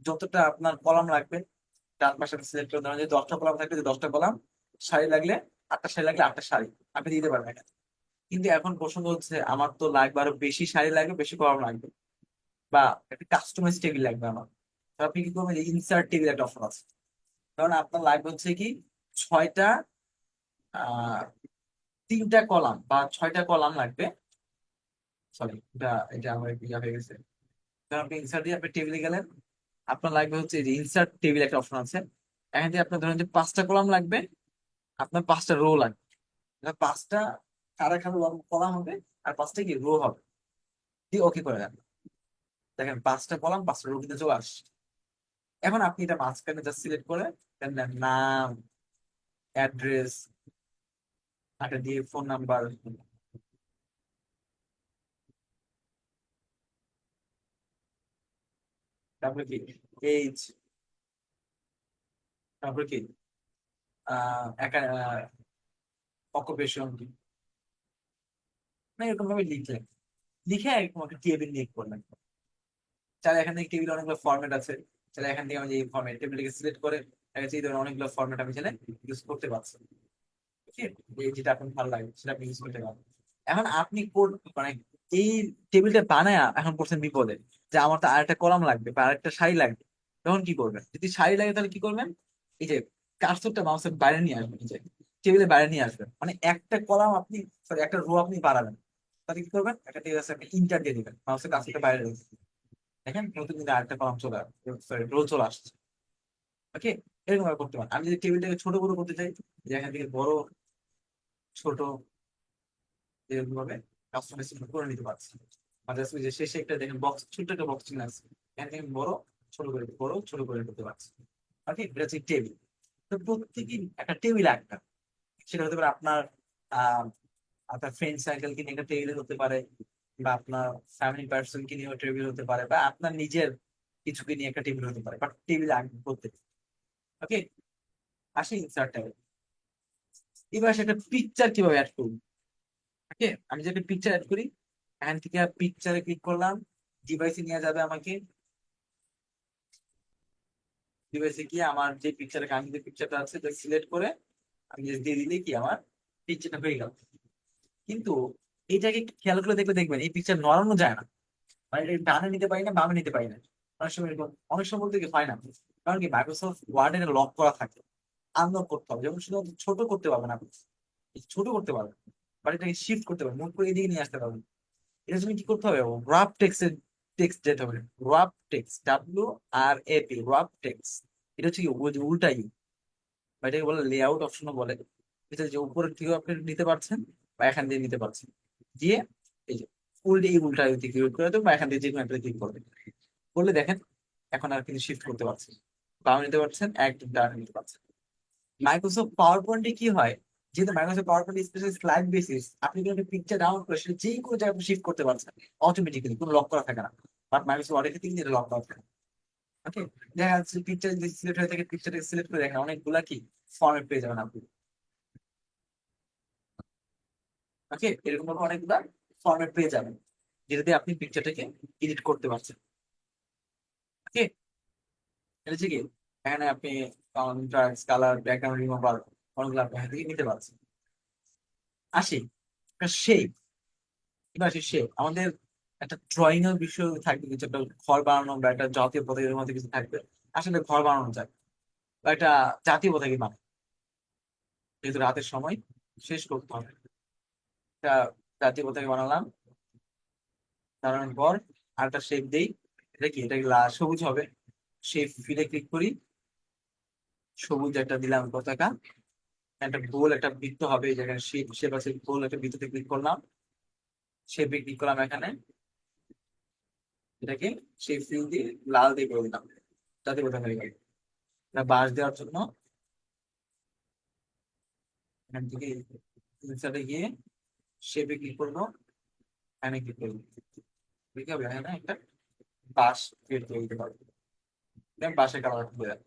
যতটা আপনার কলাম লাগবে ডান পাশে সিলেক্ট করে, ধরেন যে 10টা কলাম থাকলে যে 10টা কলাম, সারি লাগলে 8টা সারি লাগলে 8টা সারি আপনি দিতে পারবেন এখানে। কিন্তু এখন প্রশ্ন হচ্ছে আমার তো লাগবে আরো বেশি সারি লাগবে, বেশি কলাম লাগবে, বা একটা কাস্টমাইজ টেবিল লাগবে আমার। তো আপনি কি করবেন, ইনসার্ট টেবিল একটা অপশন আছে। কারণ আপনার লাগবে হচ্ছে কি 6টা, আহ 3টা কলাম বা 6টা কলাম লাগবে। সরি, এটা এটা আমার ইয়া হয়ে গেছে। কারণ আপনি ইনসার্ট দিয়ে আপনি টেবিলে গেলেন, আপনার লাগবে হচ্ছে যে ইনসার্ট টেবিল একটা অপশন আছে। এখান থেকে আপনার ধরেন যে 5টা কলাম লাগবে, আপনার 5টা রো লাগবে। এটা 5টা কারা খাবে কলাম হবে, আর 5টা কি রো হবে। দিয়ে ওকে করে দেন। দেখেন 5টা কলাম 5টা রো কিন্তু চলে আসছে। এখন আপনি এটা মাঝখানে জাস্ট সিলেক্ট করে দেন, দেন নাম, অ্যাড্রেস, একটা দিয়ে ফোন নাম্বার, তারপরে কি এইজ, তারপরে কি অকুপেশন, মানে এরকম ভাবে লিখলেন। লিখে এরকম একটা টেবিল নিয়ে করলেন। চাইলে এখান থেকে টেবিল অনেকগুলো ফরম্যাট আছে, চাইলে এখান থেকে আমি যে ফরম্যাট টেবিলটাকে সিলেক্ট করে এই ধরনের অনেকগুলো ফরম্যাট আমি চাইলে ইউজ করতে পারছি। ঠিক আছে? যেটা আপনার ভালো লাগে সেটা আপনি ইউজ করতে পারবেন। এখন আপনি কোড মানে এই টেবিলটা বানায় এখন পড়ছেন বিপদে, যে আমার তো আরেকটা কলাম লাগবে বা আরেকটা সারি লাগবে। তখন কি করবেন, যদি সারি লাগে তাহলে কি করবেন, এই যে কার্সরটা মাউসের বাইরে নিয়ে আসবেন, এই যে টেবিলের বাইরে নিয়ে আসবেন, মানে একটা কলাম আপনি, সরি একটা রো আপনি বাড়াবেন। তাহলে কি করবেন, একটা টেবিল আছে আপনি ইন্টার দিয়ে দিবেন, মাউসের কার্সরটা বাইরে রেখে। দেখেন নতুন কিন্তু আরেকটা কলাম চলে আসছে, সরি রো চলে আসছে। ওকে, এরকম ভাবে করতে পারেন। আমি যদি টেবিলটাকে ছোট বড় করতে চাই, যে এখান থেকে বড় ছোট এরকম ভাবে কাস্টমাইজ করে নিতে পারছি। আর just ওই যে শেষে একটা দেখেন বক্স, ছোট্ট একটা বক্স চিহ্ন আছে, এখান থেকে বড় ছোট করে বড় ছোট করে করতে পারছি। ওকে, এটা হচ্ছে টেবিল। তো প্রত্যেকই একটা টেবিল একটা, সেটা হতে পারে আপনার আহ আপনার ফ্রেন্ড সার্কেলকে নিয়ে একটা টেবিল হতে পারে, বা আপনার ফ্যামিলি পার্সন কে নিয়ে টেবিল হতে পারে, বা আপনার নিজের কিছুকে নিয়ে একটা টেবিল হতে পারে, বাট টেবিল আগে প্রত্যেক। ওকে, আসি ইনসার্ট টেবিল। এবার সেটা পিকচার কিভাবে অ্যাড করবো। ওকে, আমি যদি পিকচার অ্যাড করি, এখান থেকে পিকচারে ক্লিক করলাম, ডিভাইসে নিয়ে যাবে আমাকে। ডিভাইসে গিয়ে আমার যে পিকচার, আমি যে পিকচারটা আছে সিলেক্ট করে আমি just দিয়ে দিলে কি আমার পিকচারটা হয়ে গেল। কিন্তু এটাকে একটু খেয়াল করে দেখলে দেখবেন এই পিকচার নড়ানো যায় না, মানে এটা ডানে নিতে পারি না, বামে নিতে পারি না। অনেক সময় এরকম, অনেক সময় বলতে কি হয় না, কারণ কি মাইক্রোসফট ওয়ার্ড এর লক করা থাকে, আনলক করতে হবে। যেমন শুধু ছোট করতে পারবেন আপনি, ছোট করতে পারবেন, বাট এটাকে শিফট করতে পারবেন, মুভ করে এদিকে নিয়ে আসতে পারবেন। এটার জন্য কি করতে হবে, রাপ টেক্সট, টেক্সট যেতে হবে, wrap text, WRAP, wrap text. এটা হচ্ছে কি ওই যে উল্টাই, বা এটাকে বলে লেআউট অপশনও বলে। এটা যে উপরের থেকে আপনি নিতে পারছেন বা এখান দিয়ে নিতে পারছেন, দিয়ে এই যে উল্টে এই উল্টা দিকে ক্লিক করে দেবেন বা এখান দিয়ে যে কোনো একটা ক্লিক করবেন, করলে দেখেন এখন আর কিন্তু শিফট করতে পারছেন, বামে নিতে পারছেন, একদম ডানে নিতে পারছেন। মাইক্রোসফট পাওয়ার পয়েন্টে কি হয়, যেহেতু Microsoft power point specially slide basis, আপনি কিন্তু একটা পিকচার ডাউনলোড করে সেটা যে কোনো জায়গায় শিফট করতে পারছেন অটোমেটিক্যালি, কোনো লক করা থাকে না। বাট মাইক্রোসফট ওয়ার্ডের ক্ষেত্রে কিন্তু এটা লক করা থাকে। ওকে, দেখা যাচ্ছে পিকচার যদি সিলেক্ট হয়ে থাকে, পিকচারটা সিলেক্ট করে দেখেন অনেকগুলা কি ফর্মেট পেয়ে যাবেন আপনি। ওকে, এরকম ভাবে অনেকগুলা ফর্মেট পেয়ে যাবেন, যেটা দিয়ে আপনি পিকচারটাকে এডিট করতে পারছেন। ওকে, এটা হচ্ছে কি এখানে আপনি কন্ট্রাস্ট, কালার, ব্যাকগ্রাউন্ড রিমুভার অনেকগুলো আপনি এখান থেকে নিতে পারছেন। আসি শেপ। এবার আসি শেপ, আমাদের একটা ড্রয়িং এর বিষয় থাকবে, কিছু একটা ঘর বানানো বা একটা জাতীয় পতাকার মধ্যে কিছু থাকবে। আসলে ঘর বানানো যায় বা একটা জাতীয় পতাকা বানায়, যেহেতু রাতের সময় শেষ করতে হবে। একটা জাতীয় পতাকা বানালাম, বানানোর পর আরেকটা শেপ দেই। এটা কি, এটা সবুজ হবে। শেপ ফিলে ক্লিক করি, সবুজ একটা দিলাম পতাকা। একটা গোল একটা বৃত্ত হবে, যেখানে শেপ শেপ আছে, গোল একটা বৃত্ততে ক্লিক করলাম, শেপে ক্লিক করলাম এখানে। এটাকে শেপ ফিল দিয়ে লাল দিয়ে করে দিলাম, জাতীয় পতাকা হয়ে গেল। এটা বাঁশ দেওয়ার জন্য এখান থেকে ইনসার্টে গিয়ে শেপে ক্লিক করবো, এখানে ক্লিক করবো। ঠিক হবে, এখানে একটা বাঁশ ক্রিয়েট করে দিতে পারবো। দেন বাঁশের কালার দিয়ে দেন।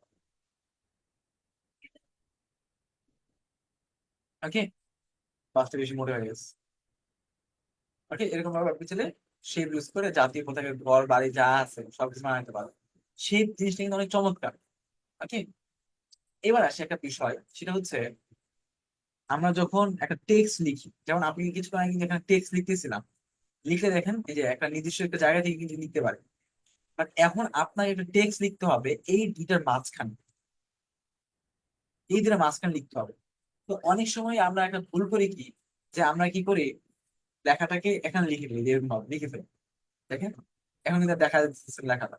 ওকে, বাঁশটা বেশি মোটা হয়ে গেছে। ওকে, এরকম ভাবে আপনি চাইলে শেপ ইউজ করে জাতীয় পতাকা, ঘর বাড়ি যা আছে সবকিছু বানাতে পারবে। শেপ জিনিসটা কিন্তু অনেক চমৎকার। ওকে, এবার আসে একটা বিষয়, সেটা হচ্ছে আমরা যখন একটা টেক্সট লিখি, যেমন আপনি কিছুক্ষণ আগে কিন্তু এখানে টেক্সট লিখতেছিলাম, লিখে দেখেন এই যে একটা নির্দিষ্ট একটা জায়গা থেকে কিন্তু লিখতে পারে। বাট এখন আপনার একটা টেক্সট লিখতে হবে এই দুইটার মাঝখানে, এই দুটার মাঝখানে লিখতে হবে। তো অনেক সময় আমরা একটা ভুল করি কি, যে আমরা কি করি, লেখাটাকে এখানে লিখে ফেলি, এরকম ভাবে লিখে ফেলি। দেখেন, এখন কিন্তু আর দেখা যাচ্ছে না লেখাটা।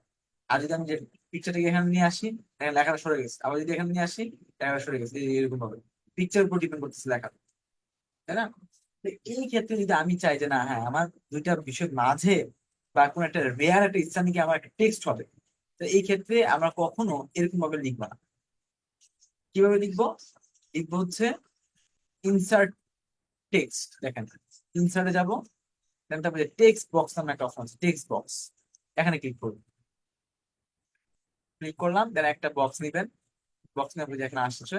আর যদি আমি যে পিকচারটাকে এখানে নিয়ে আসি, এখানে লেখাটা সরে গেছে, আবার যদি এখানে নিয়ে আসি, লেখাটা সরে গেছে, এরকম ভাবে পিকচার উপর ডিপেন্ড করতেছে লেখা, তাই না? তো এই ক্ষেত্রে যদি আমি চাই যে না, হ্যাঁ, আমার দুইটা বিষয়ের মাঝে বা কোন একটা রেয়ার একটা স্থানে গিয়ে আমার একটা টেক্সট হবে, তো এই ক্ষেত্রে আমরা কখনো এরকম ভাবে লিখবো না। কিভাবে লিখবো? লিখবো হচ্ছে ইনসার্ট টেক্সট। দেখেন, ইনসার্টে যাবো, দেন তারপরে টেক্সট বক্স নামে একটা অপশন আছে, টেক্সট বক্স। এখানে ক্লিক করবো, ক্লিক করলাম, দেন একটা বক্স নিবেন। বক্স নিয়ে আপনি যেখানে আসছে,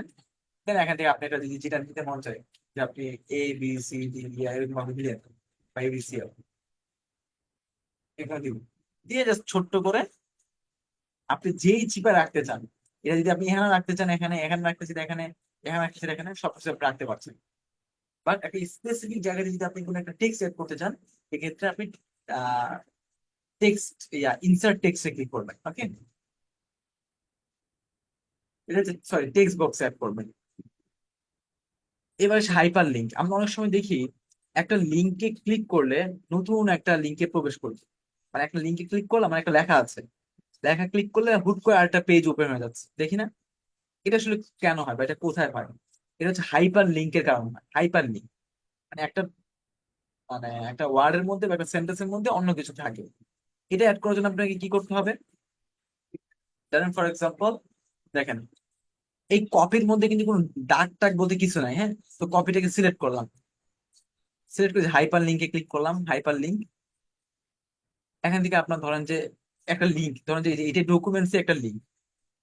দেন এখান থেকে আপনি একটা যদি যেটা নিতে মন চায়, যে আপনি ABCD এরকম ভাবে দিলেন, বা ABC এখানে দিব, দিয়ে জাস্ট ছোট্ট করে আপনি যেই চিপা রাখতে চান, এটা যদি আপনি এখানে রাখতে চান, এখানে এখানে রাখতে চান, এখানে এখানে রাখতে চান, এখানে সবকিছু আপনি রাখতে পারছেন। বাট একটা স্পেসিফিক জায়গায় যদি আপনি কোনো একটা টেক্সট এড করতে চান, এক্ষেত্রে আপনি টেক্সট ইনসার্ট টেক্সটে ক্লিক করবেন। ওকে, এটা হচ্ছে, সরি, টেক্সট বক্স অ্যাড করবেন। এবার হাইপার লিঙ্ক, আমরা অনেক সময় দেখি একটা লিঙ্কে ক্লিক করলে নতুন একটা লিঙ্কে প্রবেশ করছে। মানে একটা লিঙ্কে ক্লিক করলাম, মানে একটা লেখা আছে, লেখা ক্লিক করলে হুট করে আরেকটা পেজ ওপেন হয়ে যাচ্ছে, দেখি না? এটা আসলে কেন হয় বা এটা কোথায় হয়? এটা হচ্ছে হাইপার লিঙ্কের কারণে হয়। হাইপার লিঙ্ক মানে একটা, মানে একটা ওয়ার্ডের মধ্যে বা একটা সেন্টেন্সের মধ্যে অন্য কিছু থাকে। এটা অ্যাড করার জন্য আপনাকে কি করতে হবে? ধরেন ফর এক্সাম্পল, দেখেন, এই কপির মধ্যে কিন্তু কোনো দাগ টাগ বলতে কিছু নাই, হ্যাঁ? তো কপিটাকে সিলেক্ট করলাম, সিলেক্ট করে হাইপার লিঙ্কে ক্লিক করলাম, হাইপার লিঙ্ক। এখান থেকে আপনার ধরেন যে একটা লিঙ্ক, ধরেন যে এটা ডকুমেন্টস একটা লিঙ্ক,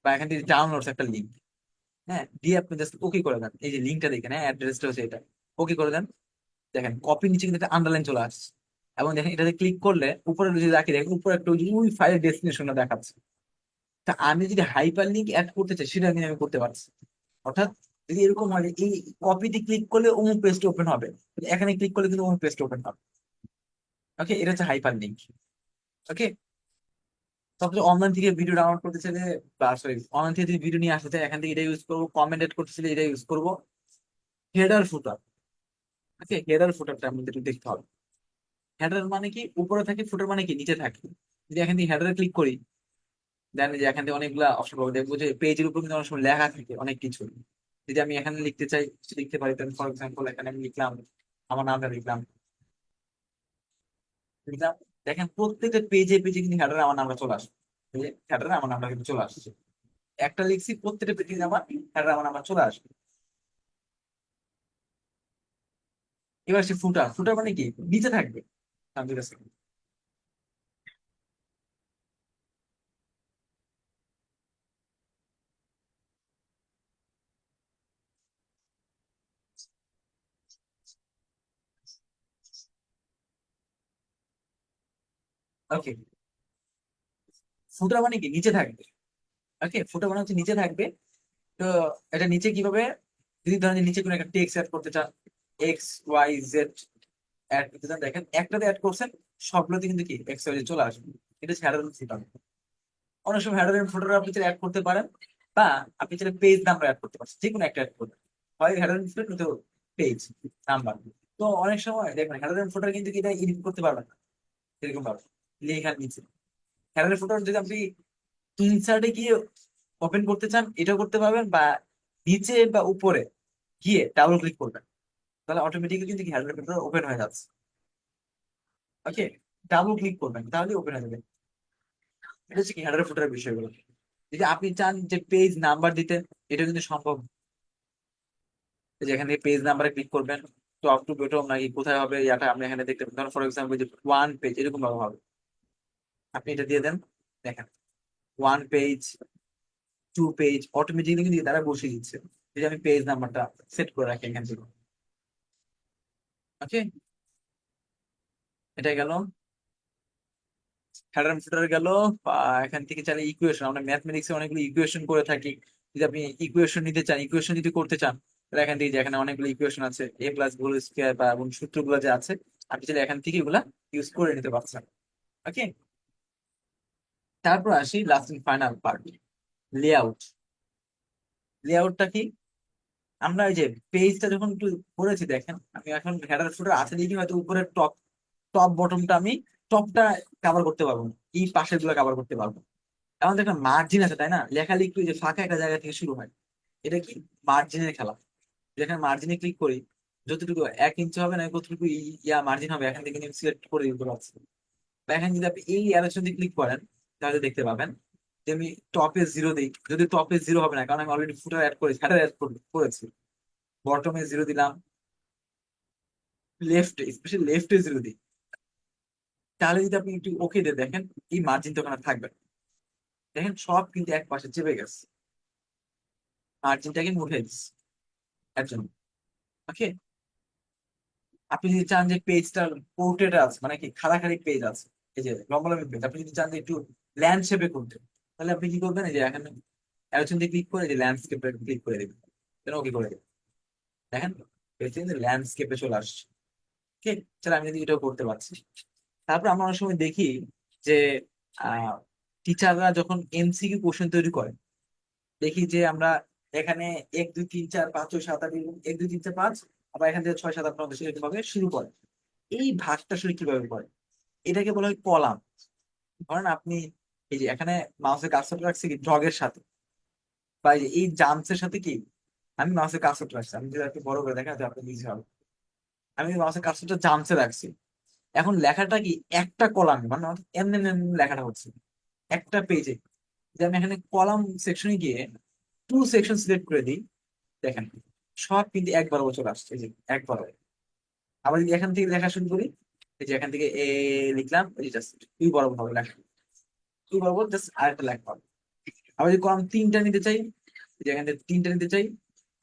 বা এখান থেকে ডাউনলোডস একটা লিঙ্ক, হ্যাঁ, দিয়ে আপনি জাস্ট ওকে করে দেন। এই যে লিঙ্কটা দেখেন, হ্যাঁ, অ্যাড্রেসটা হচ্ছে এটা, ওকে করে দেন। দেখেন কপির নিচে কিন্তু একটা আন্ডারলাইন চলে আসছে। এবং দেখেন এটাতে ক্লিক করলে উপরে যদি রাখি, দেখেন উপরে একটা ওই ফাইলের ডেস্টিনেশনটা দেখাচ্ছে। তা আমি যদি হাইপার লিঙ্ক অ্যাড করতে চাই, সেটা কিন্তু আমি করতে পারছি। অর্থাৎ যদি এরকম হয় যে এই কপিতে ক্লিক করলে অমুক পেজটা ওপেন হবে, কিন্তু এখানে ক্লিক করলে কিন্তু অমুক পেজটা ওপেন হবে। ওকে, এটা হচ্ছে হাইপার লিঙ্ক। ওকে, সবচেয়ে অনলাইন থেকে ভিডিও ডাউনলোড করতে চাইলে, বা সরি, অনলাইন থেকে যদি ভিডিও নিয়ে আসতে চাই, এখান থেকে এটা ইউজ করবো। কমেন্ট এড করতে চাইলে এটা ইউজ করবো। হেডার ফুটার, ওকে, হেডার ফুটারটা আমাদের একটু দেখতে হবে। হেডার মানে কি উপরে থাকে, ফুটার মানে কি নিচে থাকে। যদি এখান থেকে হেডারে ক্লিক করি, দেন যে এখান থেকে অনেকগুলা অপশন পাবো, দেখবো যে পেজের উপর কিন্তু অনেক সময় লেখা থাকে অনেক কিছু। যদি আমি এখানে লিখতে চাই, লিখতে পারি। ফর এক্সাম্পল, এখানে আমি লিখলাম, আমার নামটা লিখলাম, লিখলাম। দেখেন প্রত্যেকটা পেজে পেজে কিন্তু হেডারে আমার নামটা চলে আসে। হেডারে আমার নামটা কিন্তু চলে আসছে। একটা লিখছি, প্রত্যেকটা পেজে আমার হেডারে আমার নামটা চলে আসবে। এবার সে ফুটার, ফুটার মানে কি নিচে থাকবে। ঠিক আছে, ওকে, ফুটার মানে কি নিচে থাকবে। ওকে, ফুটার মানে হচ্ছে নিচে থাকবে। তো এটা নিচে কিভাবে, যদি ধরেন যে নিচে কোনো একটা টেক্সট অ্যাড করতে চান, XYZ অ্যাড করতে চান, দেখেন একটাতে অ্যাড করছেন, সবগুলোতে কিন্তু কি XYZ চলে আসবে। এটা হচ্ছে হেডার ফুটার। অনেক সময় হেডার এন্ড ফুটার আপনি চাইলে অ্যাড করতে পারেন, বা আপনি চাইলে পেজ নাম্বার অ্যাড করতে পারছেন, যে কোনো একটা অ্যাড করবেন। হয় হেডার এন্ড ফুটার নয়তো পেজ নাম্বার। তো অনেক সময় দেখবেন হেডার এন্ড ফুটার কিন্তু এটা এডিট করতে পারবেন না এরকম ভাবে লেখার নিচে। হেডার এন্ড ফুটার যদি আপনি ইনসার্টে গিয়ে ওপেন করতে চান এটাও করতে পারবেন, বা নিচে বা উপরে গিয়ে ডাবল ক্লিক করবেন, তাহলে অটোমেটিক্যালি কিন্তু হেডার এন্ড ফুটার ওপেন হয়ে যাচ্ছে। ওকে, ডাবল ক্লিক করবেন তাহলে ওপেন হয়ে যাবে। এটা হচ্ছে কি হেডার ফুটারের বিষয়গুলো। যদি আপনি চান যে পেজ নাম্বার দিতে, এটা কিন্তু সম্ভব। এই যে এখান থেকে পেজ নাম্বারে ক্লিক করবেন, টপ টু বটম নাকি কোথায় হবে ইয়াটা আপনি এখানে দেখতে পাবেন। ধরুন ফর এক্সাম্পল যে ওয়ান পেজ এরকম ভাবে হবে, আপনি এটা দিয়ে দেন, দেখেন one page, two page, automatically কিন্তু তারা বসিয়ে দিচ্ছে। এই যে আমি পেজ নাম্বারটা সেট করে রাখি এখান থেকে। ওকে, এটা গেল হেডার ফুটার গেল। এখান থেকে চাইলে ইকুয়েশন, আমরা ম্যাথমেটিক্সে অনেকগুলো ইকুয়েশন করে থাকি। যদি আপনি ইকুয়েশন নিতে চান, ইকুয়েশন যদি করতে চান, তাহলে এখান থেকে যে এখানে অনেকগুলো ইকুয়েশন আছে, এ প্লাস হোল স্কোয়ার বা এবং সূত্রগুলো যে আছে, আপনি চাইলে এখান থেকে এগুলা ইউজ করে নিতে পারছেন। ওকে, তারপর আসি last and final part, layout. লেআউটটা কি? আমরা এই যে পেজটা যখন একটু করেছি, দেখেন আমি এখন হেডার ফুটার আছে দেখি হয়তো উপরের টপ টপ বটমটা আমি টপটা কভার করতে পারবো না, এই পাশের গুলো কভার করতে পারবো। এখন তো একটা মার্জিন আছে তাই না, লেখালেখি যে ফাঁকা একটা জায়গা থেকে শুরু হয়, এটা কি মার্জিনের খেলা। যেখানে মার্জিনে ক্লিক করি, যতটুকু 1 ইঞ্চি হবে না কতটুকু মার্জিন হবে এখান থেকে সিলেক্ট করে দিতে পারছি। বা এখানে যদি আপনি এই অ্যারোর সাথে ক্লিক করেন, তাহলে দেখতে পাবেন যে আমি টপে 0 দিই, যদি টপে 0 হবে না কারণ আমি অলরেডি ফুটার অ্যাড করেছি, হেডার অ্যাড করেছি। বটমে 0 দিলাম, লেফটে স্পেশালি লেফটে 0 দিই, তাহলে যদি আপনি একটু ওকে দিয়ে দেখেন এই মার্জিন তো ওখানে থাকবে না। দেখেন সব কিন্তু এক পাশে চেপে গেছে, মার্জিনটাকে উঠে দিচ্ছে এর জন্য। ওকে, আপনি যদি চান যে পেজটা পোর্ট্রেট আছে, মানে কি খাড়াখাড়ি পেজ আছে, এই যে লম্বা লম্বা পেজ, আপনি যদি চান যে একটু ল্যান্ডস্কেপে করতে, তাহলে আপনি কি করবেন, এই যে এখানে অ্যারো চিহ্নে ক্লিক করে যে ল্যান্ডস্কেপে ক্লিক করে দিবেন, দেন ওকে করে দেবেন। দেখেন পেজ কিন্তু ল্যান্ডস্কেপে চলে আসছে। ওকে, চলো আমি যদি এটাও করতে পারছি। তারপর আমরা অনেক সময় দেখি যে টিচাররা যখন এমসিকিউ কোশ্চেন তৈরি করে, দেখি যে আমরা এখানে 1 2 3 4 5 6 7 8 1 2 3 4 5, আবার এখান থেকে 6 7 8 9 10 এরকম ভাবে শুরু করে। এই ভাগটা আসলে কিভাবে করে? এটাকে বলা হয় কলাম। ধরেন আপনি এই যে এখানে মাউসের কার্সরটা রাখছি কি ডগের সাথে, বা এই যে এই জাম্পসের সাথে কি আমি মাউসের কার্সরটা রাখছি, আমি যদি একটু বড় করে দেখা যায় আপনার ইজি হবে। আমি মাউসের কার্সরটা জাম্পসে রাখছি, এখন লেখাটা কি একটা কলামে, মানে অর্থাৎ এমনি এমনি এমনি লেখাটা হচ্ছে একটা পেজে। যে আমি এখানে কলাম সেকশনে গিয়ে টু সেকশন সিলেক্ট করে দিই, দেখেন সব কিন্তু একবার বছর আসছে, এই যে একবার। আবার যদি এখান থেকে লেখা শুরু করি, এই যে এখান থেকে এ লিখলাম, এই জাস্ট দুই বরাবর হবে লেখা, দুই বরাবর জাস্ট আরেকটা লেখা হবে। আবার যদি কলাম তিনটা নিতে চাই, এই যে এখান থেকে তিনটা নিতে চাই,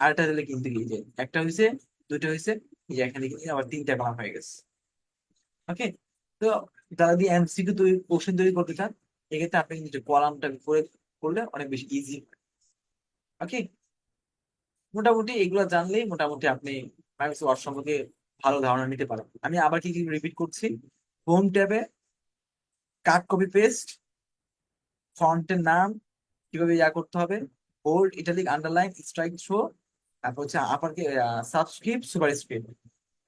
আরেকটা দিলে কিন্তু কি যে একটা হয়েছে, দুইটা হয়েছে, এই যে এখান থেকে আবার তিনটা কলাম হয়ে গেছে। ওকে, তো যারা যদি এমসিকিউ তৈরি কোশ্চেন তৈরি করতে চান, এক্ষেত্রে আপনি কিন্তু কলামটা করে করলে অনেক বেশি ইজি। ওকে, মোটামুটি এগুলো জানলেই মোটামুটি আপনি মাইক্রোসফট ওয়ার্ড সম্পর্কে ভালো ধারণা নিতে পারেন। আমি আবার কি কি রিপিট করছি, হোম ট্যাবে কাট কপি পেস্ট, ফন্টের নাম কিভাবে করতে হবে, bold italic underline strike through, তারপর হচ্ছে আপার সাবস্ক্রিপ্ট সুপারস্ক্রিপ্ট,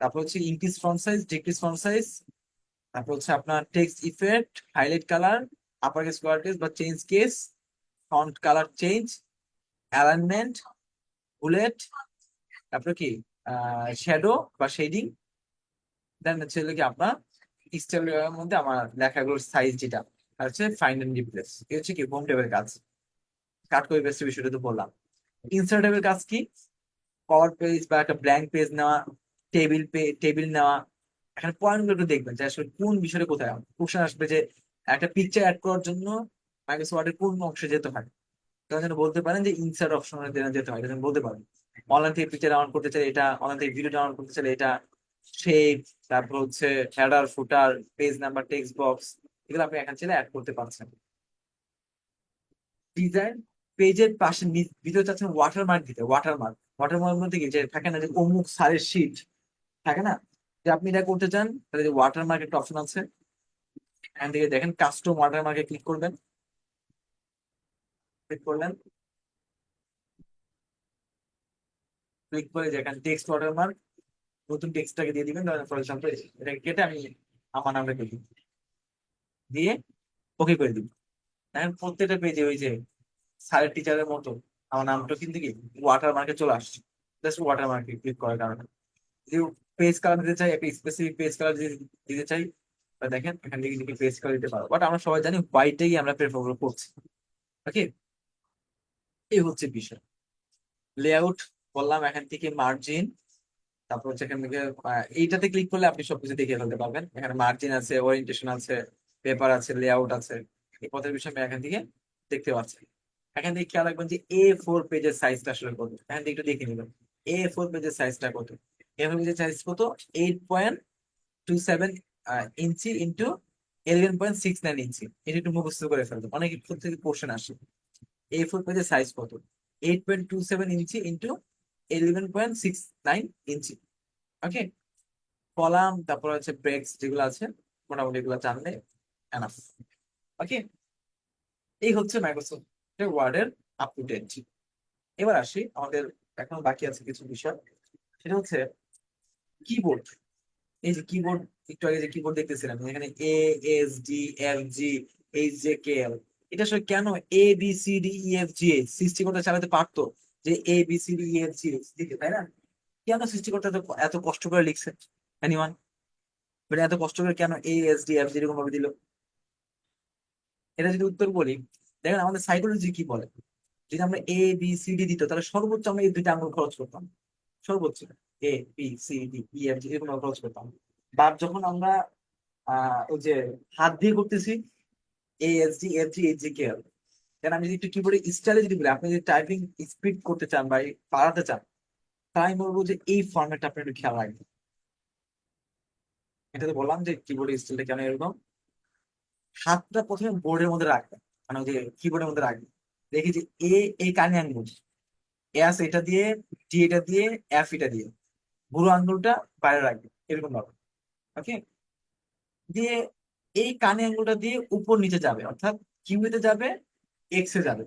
তারপর হচ্ছে increase font size decrease font size, তারপর হচ্ছে আপনার text effect, highlight colour, upper case lower case বা change case, font colour change, alignment, bullet, তারপরে কি শ্যাডো বা শেডিং, দেন হচ্ছে হলো কি আপনার স্টাইলের মধ্যে আমার লেখাগুলোর সাইজ যেটা, আর হচ্ছে ফাইন্ড এন্ড রিপ্লেস। এই হচ্ছে কি হোম ট্যাবের কাজ। কাট কপি পেস্টের বিষয়টা তো বললাম। ইনসার্ট ট্যাবের কাজ কি? কভার পেজ বা একটা ব্ল্যাঙ্ক পেজ নেওয়া, টেবিল নেওয়া। এখানে পয়েন্ট গুলো একটু দেখবেন যে আসলে কোন বিষয়ে কোথায় কোশ্চেন আসবে, যে একটা পিকচার অ্যাড করার জন্য মাইক্রোসফট ওয়ার্ডের কোন অংশে যেতে হয়, তখন যেন বলতে পারেন যে ইনসার্ট অপশনে যেতে হয়, যেন বলতে পারেন। অনলাইন থেকে পিকচার ডাউনলোড করতে চাইলে এটা, অনলাইন থেকে ভিডিও ডাউনলোড করতে চাইলে এটা, শেপ, তারপর হচ্ছে হেডার ফুটার পেজ নাম্বার টেক্সট বক্স, এগুলো আপনি এখান থেকে অ্যাড করতে পারছেন। ডিজাইন, পেজের পাশে ভিতরে চাচ্ছেন ওয়াটারমার্ক দিতে, ওয়াটারমার্ক। ওয়াটারমার্ক মধ্যে কি যে থাকে না যে অমুক সারের শিট থাকে না, যে আপনি এটা করতে চান তাহলে যে ওয়াটারমার্ক একটা অপশন আছে, এখান থেকে দেখেন কাস্টম ওয়াটারমার্কে ক্লিক করবেন, ক্লিক করলেন, ক্লিক করে যে এখানে টেক্সট ওয়াটারমার্ক নতুন টেক্সটটাকে দিয়ে দিবেন। ফর এক্সাম্পল এটাকে কেটে আমি আমার নামটা লিখি, দিয়ে ওকে করে দিব। এখন প্রত্যেকটা পেজে ওই যে স্যারের টিচারের মতো আমার নামটা কিন্তু কি ওয়াটারমার্কে চলে আসছে, জাস্ট ওয়াটারমার্কে ক্লিক করার কারণে। যদি পেজ কালার দিতে চাই, একটা স্পেসিফিক পেজ কালার দিতে চাই, বা দেখেন এখান থেকে যদি পেজ কালার দিতে পারো, বাট আমরা সবাই জানি হোয়াইটটাই আমরা প্রেফার করছি। ওকে, এই হচ্ছে বিষয়। লেআউট বললাম, এখান থেকে মার্জিন, তারপর হচ্ছে এখান থেকে এইটাতে ক্লিক করলে আপনি সবকিছু দেখে ফেলতে পারবেন। এখানে মার্জিন আছে, ওরিয়েন্টেশন আছে, পেপার আছে, লেআউট আছে, এই পথের বিষয় আমি এখান থেকে দেখতে পাচ্ছি। এখান থেকে খেয়াল রাখবেন যে A4 পেজের সাইজটা আসলে কত, এখান থেকে একটু দেখে নেবেন A4 পেজের সাইজটা কত। A4 পেজের সাইজ কত? 8.27 ইঞ্চি ইন্টু 11.69 ইঞ্চি। এটা একটু মুখস্থ করে ফেলবেন, অনেক থেকে কোশ্চেন আসে। A4 পেজের সাইজ কত? 8.27 ইঞ্চি ইন্টু 11.69 ইঞ্চি। ওকে, কলাম, তারপর হচ্ছে ব্রেক্স যেগুলো আছে মোটামুটি এগুলো জানলে এনাফ। ওকে, এই হচ্ছে মাইক্রোসফট ওয়ার্ডের আপ টু ডেট। এবার আসি, আমাদের এখন বাকি আছে কিছু বিষয়, সেটা হচ্ছে কিবোর্ড। এই যে কিবোর্ড, একটু আগে যে কিবোর্ড দেখতেছিলাম এখানে ASDFGHJKL, এটা আসলে কেন ABCDEFGH সৃষ্টিকর্তা চালাতে পারতো যে ABCDEFGH দিকে, তাই না? কেন সৃষ্টিকর্তা এত কষ্ট করে লিখছে? এনিওয়ান, মানে এত কষ্ট করে কেন ASDFG এরকম ভাবে দিল? এটা যদি উত্তর বলি, দেখেন আমাদের সাইকোলজি কি বলে, যদি আমরা ABCD দিত তাহলে সর্বোচ্চ আমরা এই দুইটা আঙুল খরচ করতাম, সর্বোচ্চ ABCDEFG এরকম ভাবে খরচ করতাম। বাট যখন আমরা ওই যে হাত দিয়ে করতেছি ASDFGHJKL, দেন আমি যদি একটু কিবোর্ডে স্টাইলে যদি বলি, আপনি যদি টাইপিং স্পিড করতে চান বা বাড়াতে চান, তাই আমি বলবো যে এই ফর্মেটটা আপনি একটু খেয়াল রাখবেন। এটা তো বললাম যে কিবোর্ডের স্টাইলটা কেন এরকম। হাতটা প্রথমে বোর্ডের মধ্যে রাখবেন, মানে ওই যে কিবোর্ডের মধ্যে রাখবেন, দেখি যে এই কানে আঙ্গুল, এস এটা দিয়ে, টি এটা দিয়ে, এফ এটা দিয়ে, বুড়ো আঙ্গুলটা বাইরে রাখবে এরকম ভাবে। ওকে, দিয়ে এই কানে আঙ্গুলটা দিয়ে উপর নিচে যাবে, অর্থাৎ কিউতে যাবে, এক্স এ যাবে,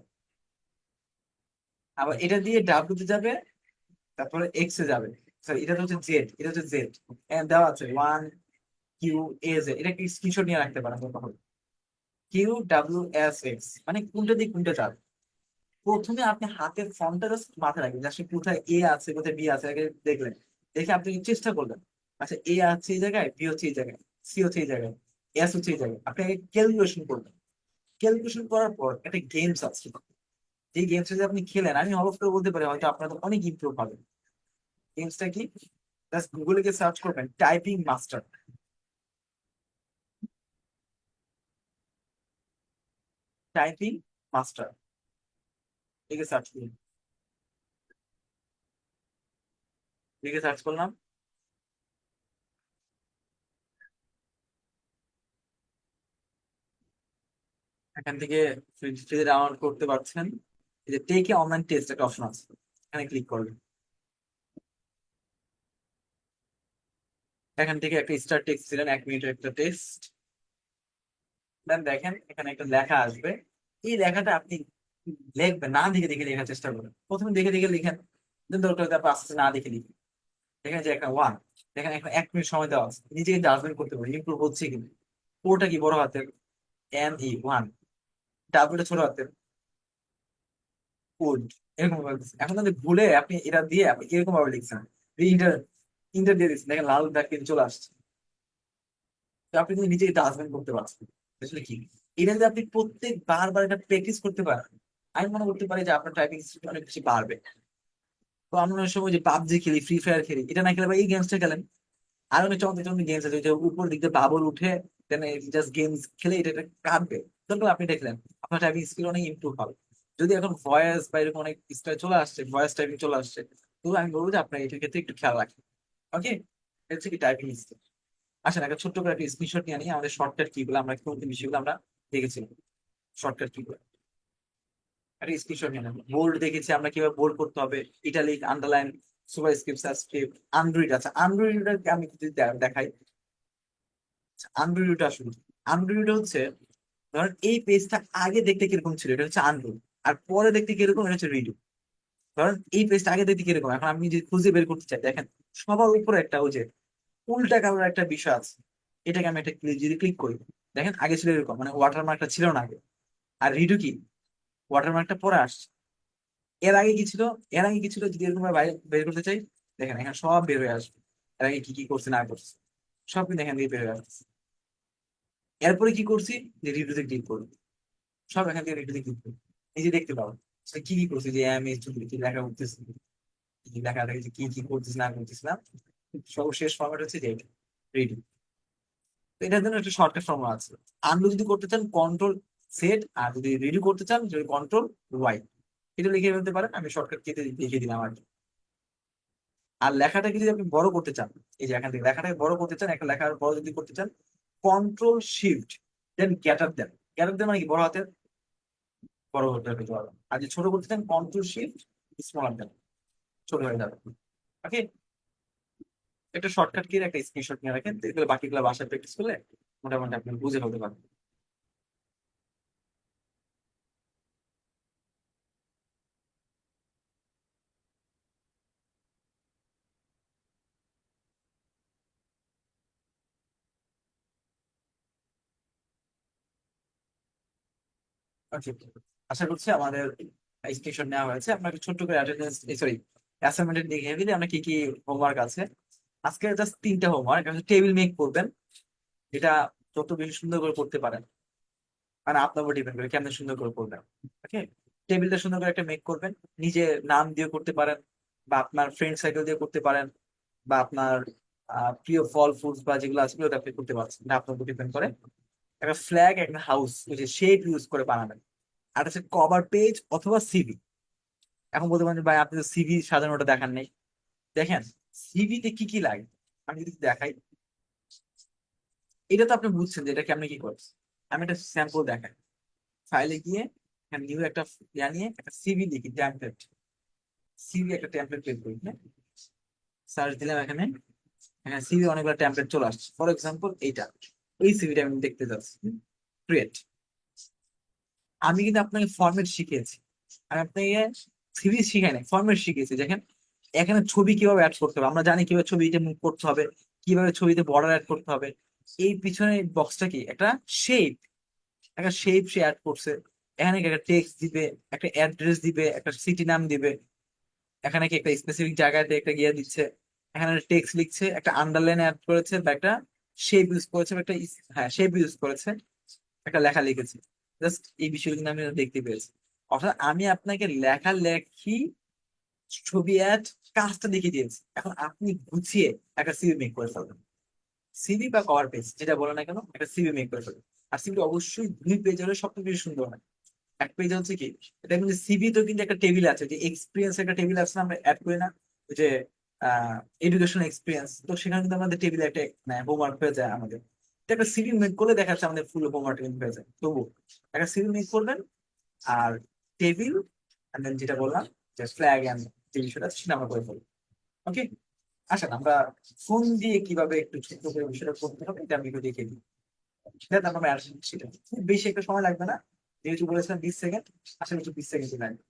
আবার এটা দিয়ে ডাব্লিউ তে যাবে, তারপরে এক্স এ যাবে। সরি, এটা তো হচ্ছে জেড, এটা হচ্ছে জেড, দেওয়া আছে 1QAZ। এটা কি স্ক্রিনশট নিয়ে রাখতে পারেন তখন। QWSX মানে কোনটা দিয়ে কোনটা যাবে। প্রথমে আপনি হাতের ফর্মটা জাস্ট মাথায় রাখবেন, যে আসলে কোথায় এ আছে কোথায় বি আছে, আগে দেখলেন, দেখে আপনি চেষ্টা করলেন, আচ্ছা এ আছে এই জায়গায়, বি হচ্ছে এই জায়গায়, সি হচ্ছে এই জায়গায়, এস হচ্ছে এই জায়গায়। আপনি আগে ক্যালকুলেশন করবেন। ক্যালকুলেশন করার পর একটা গেমস আছে, এই গেমসটা যদি আপনি খেলেন, আমি হলফ করে বলতে পারি হয়তো আপনাদের অনেক ইমপ্রুভ হবে। গেমসটা কি? জাস্ট গুগলে গিয়ে সার্চ করবেন টাইপিং মাস্টার, টাইপিং মাস্টার লিখে সার্চ করুন। লিখে সার্চ করলাম, এখান থেকে ফ্রিতে ডাউনলোড করতে পারছেন। এই যে টেক এ অনলাইন টেস্ট একটা অপশন আছে, এখানে ক্লিক করবেন। এখান থেকে একটা স্টার টেক্সট ছিলেন, 1 মিনিটের একটা টেস্ট। দেন দেখেন এখানে একটা লেখা আসবে, এই লেখাটা আপনি লিখবেন, না দেখে দেখে লেখার চেষ্টা করবেন। প্রথমে দেখে দেখে লিখেন, দেন দরকার হলে তারপর আস্তে আস্তে না দেখে লিখেন। দেখেন যে একটা ওয়ান, দেখেন এখন 1 মিনিট সময় দেওয়া আছে, নিজেকে জাজমেন্ট করতে পারবেন ইমপ্রুভ হচ্ছে কিন্তু। ওটা কি বড় হাতের NE 1, ডাব্লিউটা ছোট হাতের উড, এরকম ভাবে দিচ্ছেন। এখন যদি ভুলে আপনি এটা দিয়ে আপনি এরকম ভাবে লিখছেন, ইন্টার ইন্টার দিয়ে দিচ্ছেন, দেখেন লাল দাগ কিন্তু চলে আসছে। তো আপনি কিন্তু নিজেকে জাজমেন্ট করতে পারছেন আসলে কি। এটা যদি আপনি প্রত্যেক বারবার এটা প্র্যাকটিস করতে পারেন, আমি মনে করতে পারি যে আপনার টাইপিং স্পিড অনেক বেশি বাড়বে। তো আমরা অনেক সময় যে পাবজি খেলি, ফ্রি ফায়ার খেলি, এটা না খেলে বা এই গেমসটা খেলেন। আর অনেক চমৎকার চমৎকার গেমস আছে, যে উপর দিক দিয়ে বাবল উঠে দেন জাস্ট গেমস খেলে এটা এটা কাটবে। তখন আপনি দেখলেন আপনার টাইপিং স্কিল অনেক ইমপ্রুভ হবে। যদি এখন ভয়েস বা এরকম অনেক স্টাইল চলে আসছে, ভয়েস টাইপিং চলে আসছে, তো আমি বলবো যে আপনার এটার ক্ষেত্রে একটু খেয়াল রাখেন। ওকে, এটা হচ্ছে কি টাইপিং স্কিল। আসেন একটা ছোট্ট করে একটা স্ক্রিনশট নিয়ে নিই, আমাদের শর্টকাট কিগুলো আমরা কোন কোন বিষয়গুলো আমরা দেখেছিলাম। শর্টকাট কিগুলো একটা স্ক্রিনশট নিয়ে নেব। বোল্ড দেখেছি আমরা কিভাবে বোল্ড করতে হবে, italic, underline, superscript, subscript. Android আছে, আন্ড্রয়েডকে আমি যদি দেখাই, আন্ড্রয়েড আসলে আন্ড্রয়েড হচ্ছে, ধরেন এই পেজটা আগে দেখতে কিরকম ছিল, এটা হচ্ছে আন্ড্রয়েড, আর পরে দেখতে কিরকম, এটা হচ্ছে রিডু। ধরেন এই পেজটা আগে দেখতে কিরকম, এখন আমি যদি খুঁজে বের করতে চাই, দেখেন সবার উপরে একটা ওই যে উল্টা কালার একটা বিষয় আছে, এটাকে আমি একটা যদি ক্লিক করি, দেখেন আগে ছিল এরকম, মানে ওয়াটারমার্কটা ছিল না আগে। আর রিডু কি, ওয়াটারমার্কটা পরে আসছে। এর আগে কি ছিল, এর আগে কি ছিল, যদি এরকম ভাবে বাইরে বের করতে চাই, দেখেন এখানে সব বের হয়ে আসবে, এর আগে কি কি করছে না করছে সব কিন্তু এখান থেকে বের হয়ে আসছে। এরপরে কি করছি, যে রিডুতে ক্লিক করবো, সব এখান থেকে রিডুতে ক্লিক করবো, এই যে দেখতে পাবো আসলে কি কি করছি, যে আমি কি লেখা করতেছি, কি লেখা থাকে, কি কি করতেছি না করতেছি না। সর্বশেষ ফরম্যাট হচ্ছে যে রিডু। তো এটার জন্য একটা শর্টকাট ফর্মুলা আছে। আনডু যদি করতে চান কন্ট্রোল সেট, আর যদি রিডু করতে চান কন্ট্রোল ওয়াই। এটা লিখে ফেলতে পারেন, আমি শর্টকাট কেটে লিখে দিলাম আর কি। আর লেখাটাকে যদি আপনি বড় করতে চান, এই যে এখান থেকে লেখাটাকে বড় করতে চান, একটা লেখার বড় যদি করতে চান, কন্ট্রোল শিফট দেন গ্যাটার দেন। গ্যাটার দেন মানে কি, বড় হাতের বড় হতে হবে বড়। আর যদি ছোট করতে চান কন্ট্রোল শিফট স্মলার দেন, ছোট হয়ে যাবে। ওকে, একটা শর্টকাট কি একটা স্ক্রিনশট নিয়ে রাখেন, এগুলো বাকিগুলো বাসায় প্র্যাকটিস করলে মোটামুটি আপনি বুঝে ফেলতে পারবেন। ওকে, আশা করছি আমাদের স্ক্রিনশট নেওয়া হয়েছে। আপনাকে ছোট্ট করে অ্যাটেন্ডেন্স, সরি, অ্যাসাইনমেন্ট দেখে দিলে আমরা কি কি হোমওয়ার্ক আছে। আজকে জাস্ট 3টা হোমওয়ার্ক। টেবিল মেক করবেন, এটা যত বেশি সুন্দর করে করতে পারেন, মানে আপনার উপর ডিপেন্ড করে কেমন সুন্দর করে করবেন। ওকে, টেবিলটা সুন্দর করে একটা মেক করবেন, নিজে নাম দিয়ে করতে পারেন, বা আপনার ফ্রেন্ড সার্কেল দিয়ে করতে পারেন, বা আপনার প্রিয় ফল ফ্রুটস বা যেগুলো আছে ওটা আপনি করতে পারছেন, এটা আপনার উপর ডিপেন্ড করে। একটা ফ্ল্যাগ, একটা হাউস, ওই যে শেপ ইউজ করে বানাবেন। আর হচ্ছে কভার পেজ অথবা সিভি। এখন বলতে পারেন যে, ভাই আপনি তো সিভি সাজানোটা দেখান নেই। দেখেন সিভিতে কি কি লাগে, আমি যদি দেখাই, এটা তো আপনি বুঝছেন যে এটা কেমনে কি করছে। আমি একটা স্যাম্পল দেখাই। ফাইলে গিয়ে নিউ একটা নিয়ে একটা সিভি লিখি, টেমপ্লেট। সিভি একটা টেমপ্লেট বের করি, হ্যাঁ, সার্চ দিলাম এখানে, এখানে সিভি অনেকগুলো টেমপ্লেট চলে আসছে। ফর এক্সাম্পল এইটা, এই সিভিটা আমি দেখতে যাচ্ছি, ক্রিয়েট। আমি কিন্তু আপনাকে ফরম্যাট শিখিয়েছি, আমি আপনাকে সিভি শিখাই নাই, ফরম্যাট শিখিয়েছি। দেখেন এখানে ছবি কিভাবে অ্যাড করতে হবে, আমরা জানি কিভাবে ছবিটা মুভ করতে হবে, কিভাবে ছবিতে বর্ডার অ্যাড করতে হবে। এই পিছনে বক্সটা কি, একটা শেপ, একটা শেপ সে অ্যাড করছে। এখানে কি একটা টেক্সট দিবে, একটা অ্যাড্রেস দিবে, একটা সিটি নাম দিবে। এখানে কি একটা স্পেসিফিক জায়গাতে একটা গিয়ে দিচ্ছে। এখানে টেক্সট লিখছে, একটা আন্ডারলাইন অ্যাড করেছে, বা একটা শেপ ইউজ করেছে, বা একটা হ্যাঁ শেপ ইউজ করেছে, একটা লেখা লিখেছে। জাস্ট এই বিষয়গুলো কিন্তু আমি দেখতে পেয়েছি। অর্থাৎ আমি আপনাকে লেখা লেখি, ছবি অ্যাড, কাজটা দেখিয়ে দিয়েছি। এখন আপনি গুছিয়ে একটা সিভি মেক করে ফেলবেন। সিভি বা কভার পেজ যেটা বলে না কেন, একটা সিভি মেক করে ফেলবেন। আর সিভি অবশ্যই 2 পেজ হলে সবথেকে বেশি সুন্দর হয়। এক পেজ হচ্ছে কি, এটা কিন্তু সিভি তো কিন্তু একটা টেবিল আছে, যে এক্সপিরিয়েন্স একটা টেবিল আছে না, আমরা অ্যাড করি না, ওই যে এডুকেশন এক্সপিরিয়েন্স, তো সেখানে কিন্তু আমাদের টেবিলে একটা হোমওয়ার্ক হয়ে যায় আমাদের। তো একটা সিভি মেক করলে দেখা যাচ্ছে আমাদের ফুল হোমওয়ার্ক হয়ে যায়। তবু একটা সিভি মেক করবেন, আর টেবিল, যেটা বললাম যে ফ্ল্যাগ এন্ড যে বিষয়টা আছে, সেটা আমরা করে ফেলবো। ওকে, আসেন আমরা ফোন দিয়ে কিভাবে একটু ছোট্ট করে বিষয়টা করতে হবে এটা আমি একটু দেখিয়ে দিই। সেটা আমরা সেটা খুব বেশি একটা সময় লাগবে না, যেহেতু বলেছিলাম 20 সেকেন্ড, আসলে একটু 20 সেকেন্ড লাগবে।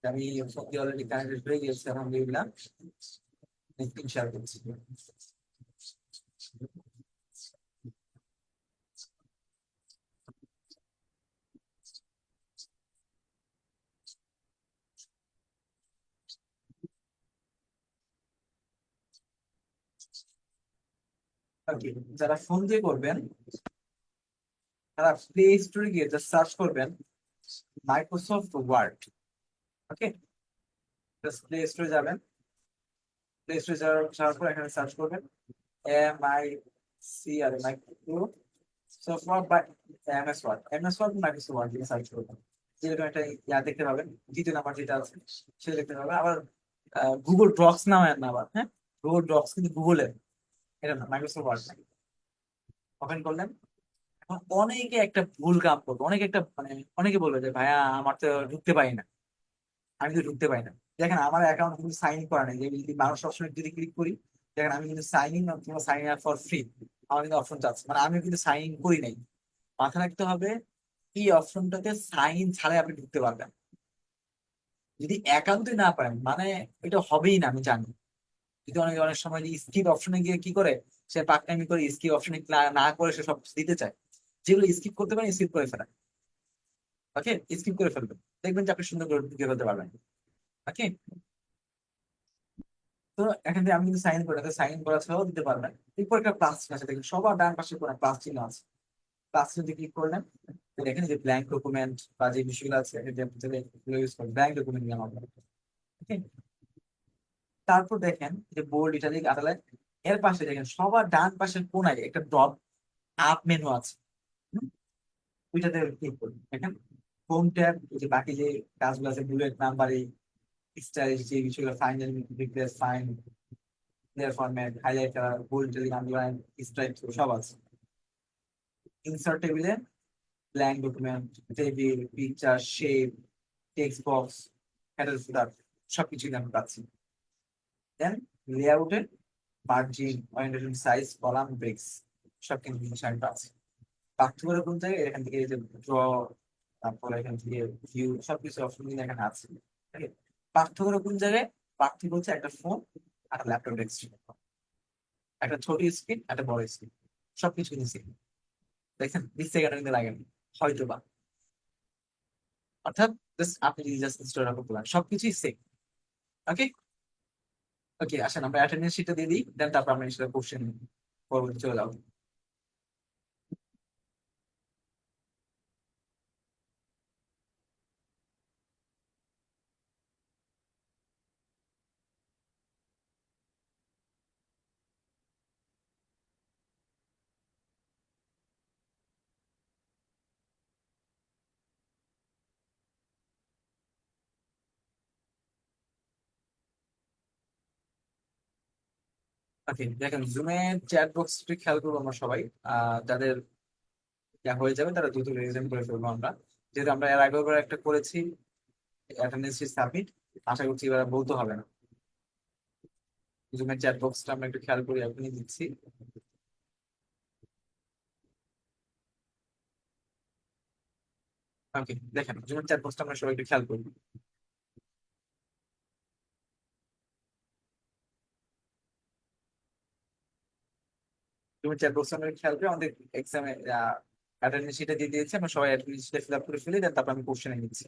আমি ফোন দিয়ে অলরেডি কানেক্টেড হয়ে গেছি, আলহামদুলিল্লাহ। স্ক্রিন শেয়ার করছি। ওকে, যারা ফোন দিয়ে করবেন তারা প্লে স্টোরে গিয়ে জাস্ট সার্চ করবেন মাইক্রোসফট ওয়ার্ড। ওকে, জাস্ট প্লে স্টোরে যাবেন, প্লে স্টোরে যাওয়ার পর এখানে সার্চ করবেন MICR, মাইক্রোসফট ওয়ার্ড বা MS Word. MS Word, Microsoft Word দিয়ে সার্চ করবেন, যেরকম একটা দেখতে পাবেন। দ্বিতীয় নাম্বার যেটা আছে সেটা দেখতে পাবেন। আবার গুগল ড্রক্স নাও না, আবার হ্যাঁ, গুগল ড্রক্স কিন্তু গুগলের, এটা না, মাইক্রোসফট ওয়ার্ড। ওপেন করলেন, এখন অনেকে একটা ভুল কাম করবে, অনেকে একটা মানে অনেকে বলবে যে ভাইয়া আমার তো ঢুকতে পারি না, আমি তো ঢুকতে পারি না। দেখেন আমার অ্যাকাউন্ট কিন্তু সাইন করা নেই, যে যদি মানুষ সবসময় যদি ক্লিক করি, দেখেন আমি কিন্তু সাইন ইন কিংবা সাইন আপ ফর ফ্রি আমার কিন্তু অপশন চাচ্ছে, মানে আমি কিন্তু সাইন ইন করি নাই। মাথায় রাখতে হবে এই অপশনটাতে সাইন ছাড়াই আপনি ঢুকতে পারবেন। যদি একান্তই না পারেন মানে এটা হবেই না, আমি জানি। যদি অনেক অনেক সময় স্কিপ অপশনে গিয়ে কি করে, সে পাকনামি করে স্কিপ অপশনে না করে সে সব কিছু দিতে চায়। যেগুলো স্কিপ করতে পারেন স্কিপ করে ফেলেন। ওকে, স্কিপ করে ফেলবেন, দেখবেন যে আপনি সুন্দর করে ঢুকে ফেলতে পারবেন। ওকে, তো এখান থেকে আমি কিন্তু সাইন করে সাইন করা ছাড়াও দিতে পারবেন। এরপর একটা প্লাস আছে, দেখুন সবার ডান পাশে কোনো প্লাস চিহ্ন আছে। প্লাস যদি ক্লিক করলেন, তো দেখেন যে ব্ল্যাঙ্ক ডকুমেন্ট বা যে বিষয়গুলো আছে ইউজ করবেন, ব্ল্যাঙ্ক ডকুমেন্ট নিলাম আমরা। ওকে, তারপর দেখেন যে বোল্ড ইটালিক আদালত, এর পাশে দেখেন সবার ডান পাশের কোনায় একটা ড্রপ আপ মেনু আছে। হুম, ওইটাতে ক্লিক করুন, দেখেন হোম ট্যাব, যে বাকি যে কাজগুলো আছে বুলেট নাম্বারিং, স্টাইল, যে বিষয়গুলো final replace find, clear format, highlighter, bold italic underline, strike সব আছে। ইনসার্ট টেবিলে blank document, table, picture, shape, text box, header footer সবকিছু আমি পাচ্ছি। দেন লেআউটে margin, orientation, size, column, breaks সব কিন্তু জিনিস আমি পাচ্ছি। পার্থক্য কোন জায়গায়, এখান থেকে এই যে ড্র, তারপর এখান থেকে ভিউ সবকিছু অপশন কিন্তু এখানে আছে। ঠিক আছে? পার্থক্য কোন জায়গায়? পার্থক্য হচ্ছে একটা ফোন আর ল্যাপটপ ডেস্কটপ, একটা ছোট স্ক্রিন একটা বড় স্ক্রিন, সবকিছু কিন্তু same। দেখছেন 20 সেকেন্ড কিন্তু লাগেনি হয়তো বা, অর্থাৎ জাস্ট আপনি যদি জাস্ট ইনস্টল করতে পারেন সবকিছুই সেম। ওকে, ওকে, আসেন আমরা অ্যাটেন্ডেন্স শিটটা দিয়ে দিই, দেন তারপর আমরা সেটা কোশ্চেন পরবর্তী চলে যাবো। ওকে, দেখেন জুমে চ্যাট বক্সটি খেয়াল করবো আমরা সবাই। যাদের যা হয়ে যাবে তারা দ্রুত রেজিস্ট্রেশন করে ফেলবো আমরা, যেহেতু আমরা এর আগেও একবার একটা করেছি অ্যাটেন্ডেন্স সাবমিট। আশা করছি এবার বলতে হবে না। জুমের চ্যাট বক্সটা আমরা একটু খেয়াল করি, এখনই দিচ্ছি। ওকে, দেখেন জুমের চ্যাট বক্সটা আমরা সবাই একটু খেয়াল করি। জুমের চ্যাট বক্সটা আমরা খেয়াল করি, আমাদের এক্সামে অ্যাটেন্ডেন্স শিটে দিয়ে দিয়েছি, আমরা সবাই অ্যাটেন্ডেন্স শিটে ফিল আপ করে ফেলি, দেন তারপর আমি কোশ্চেনে নিচ্ছি।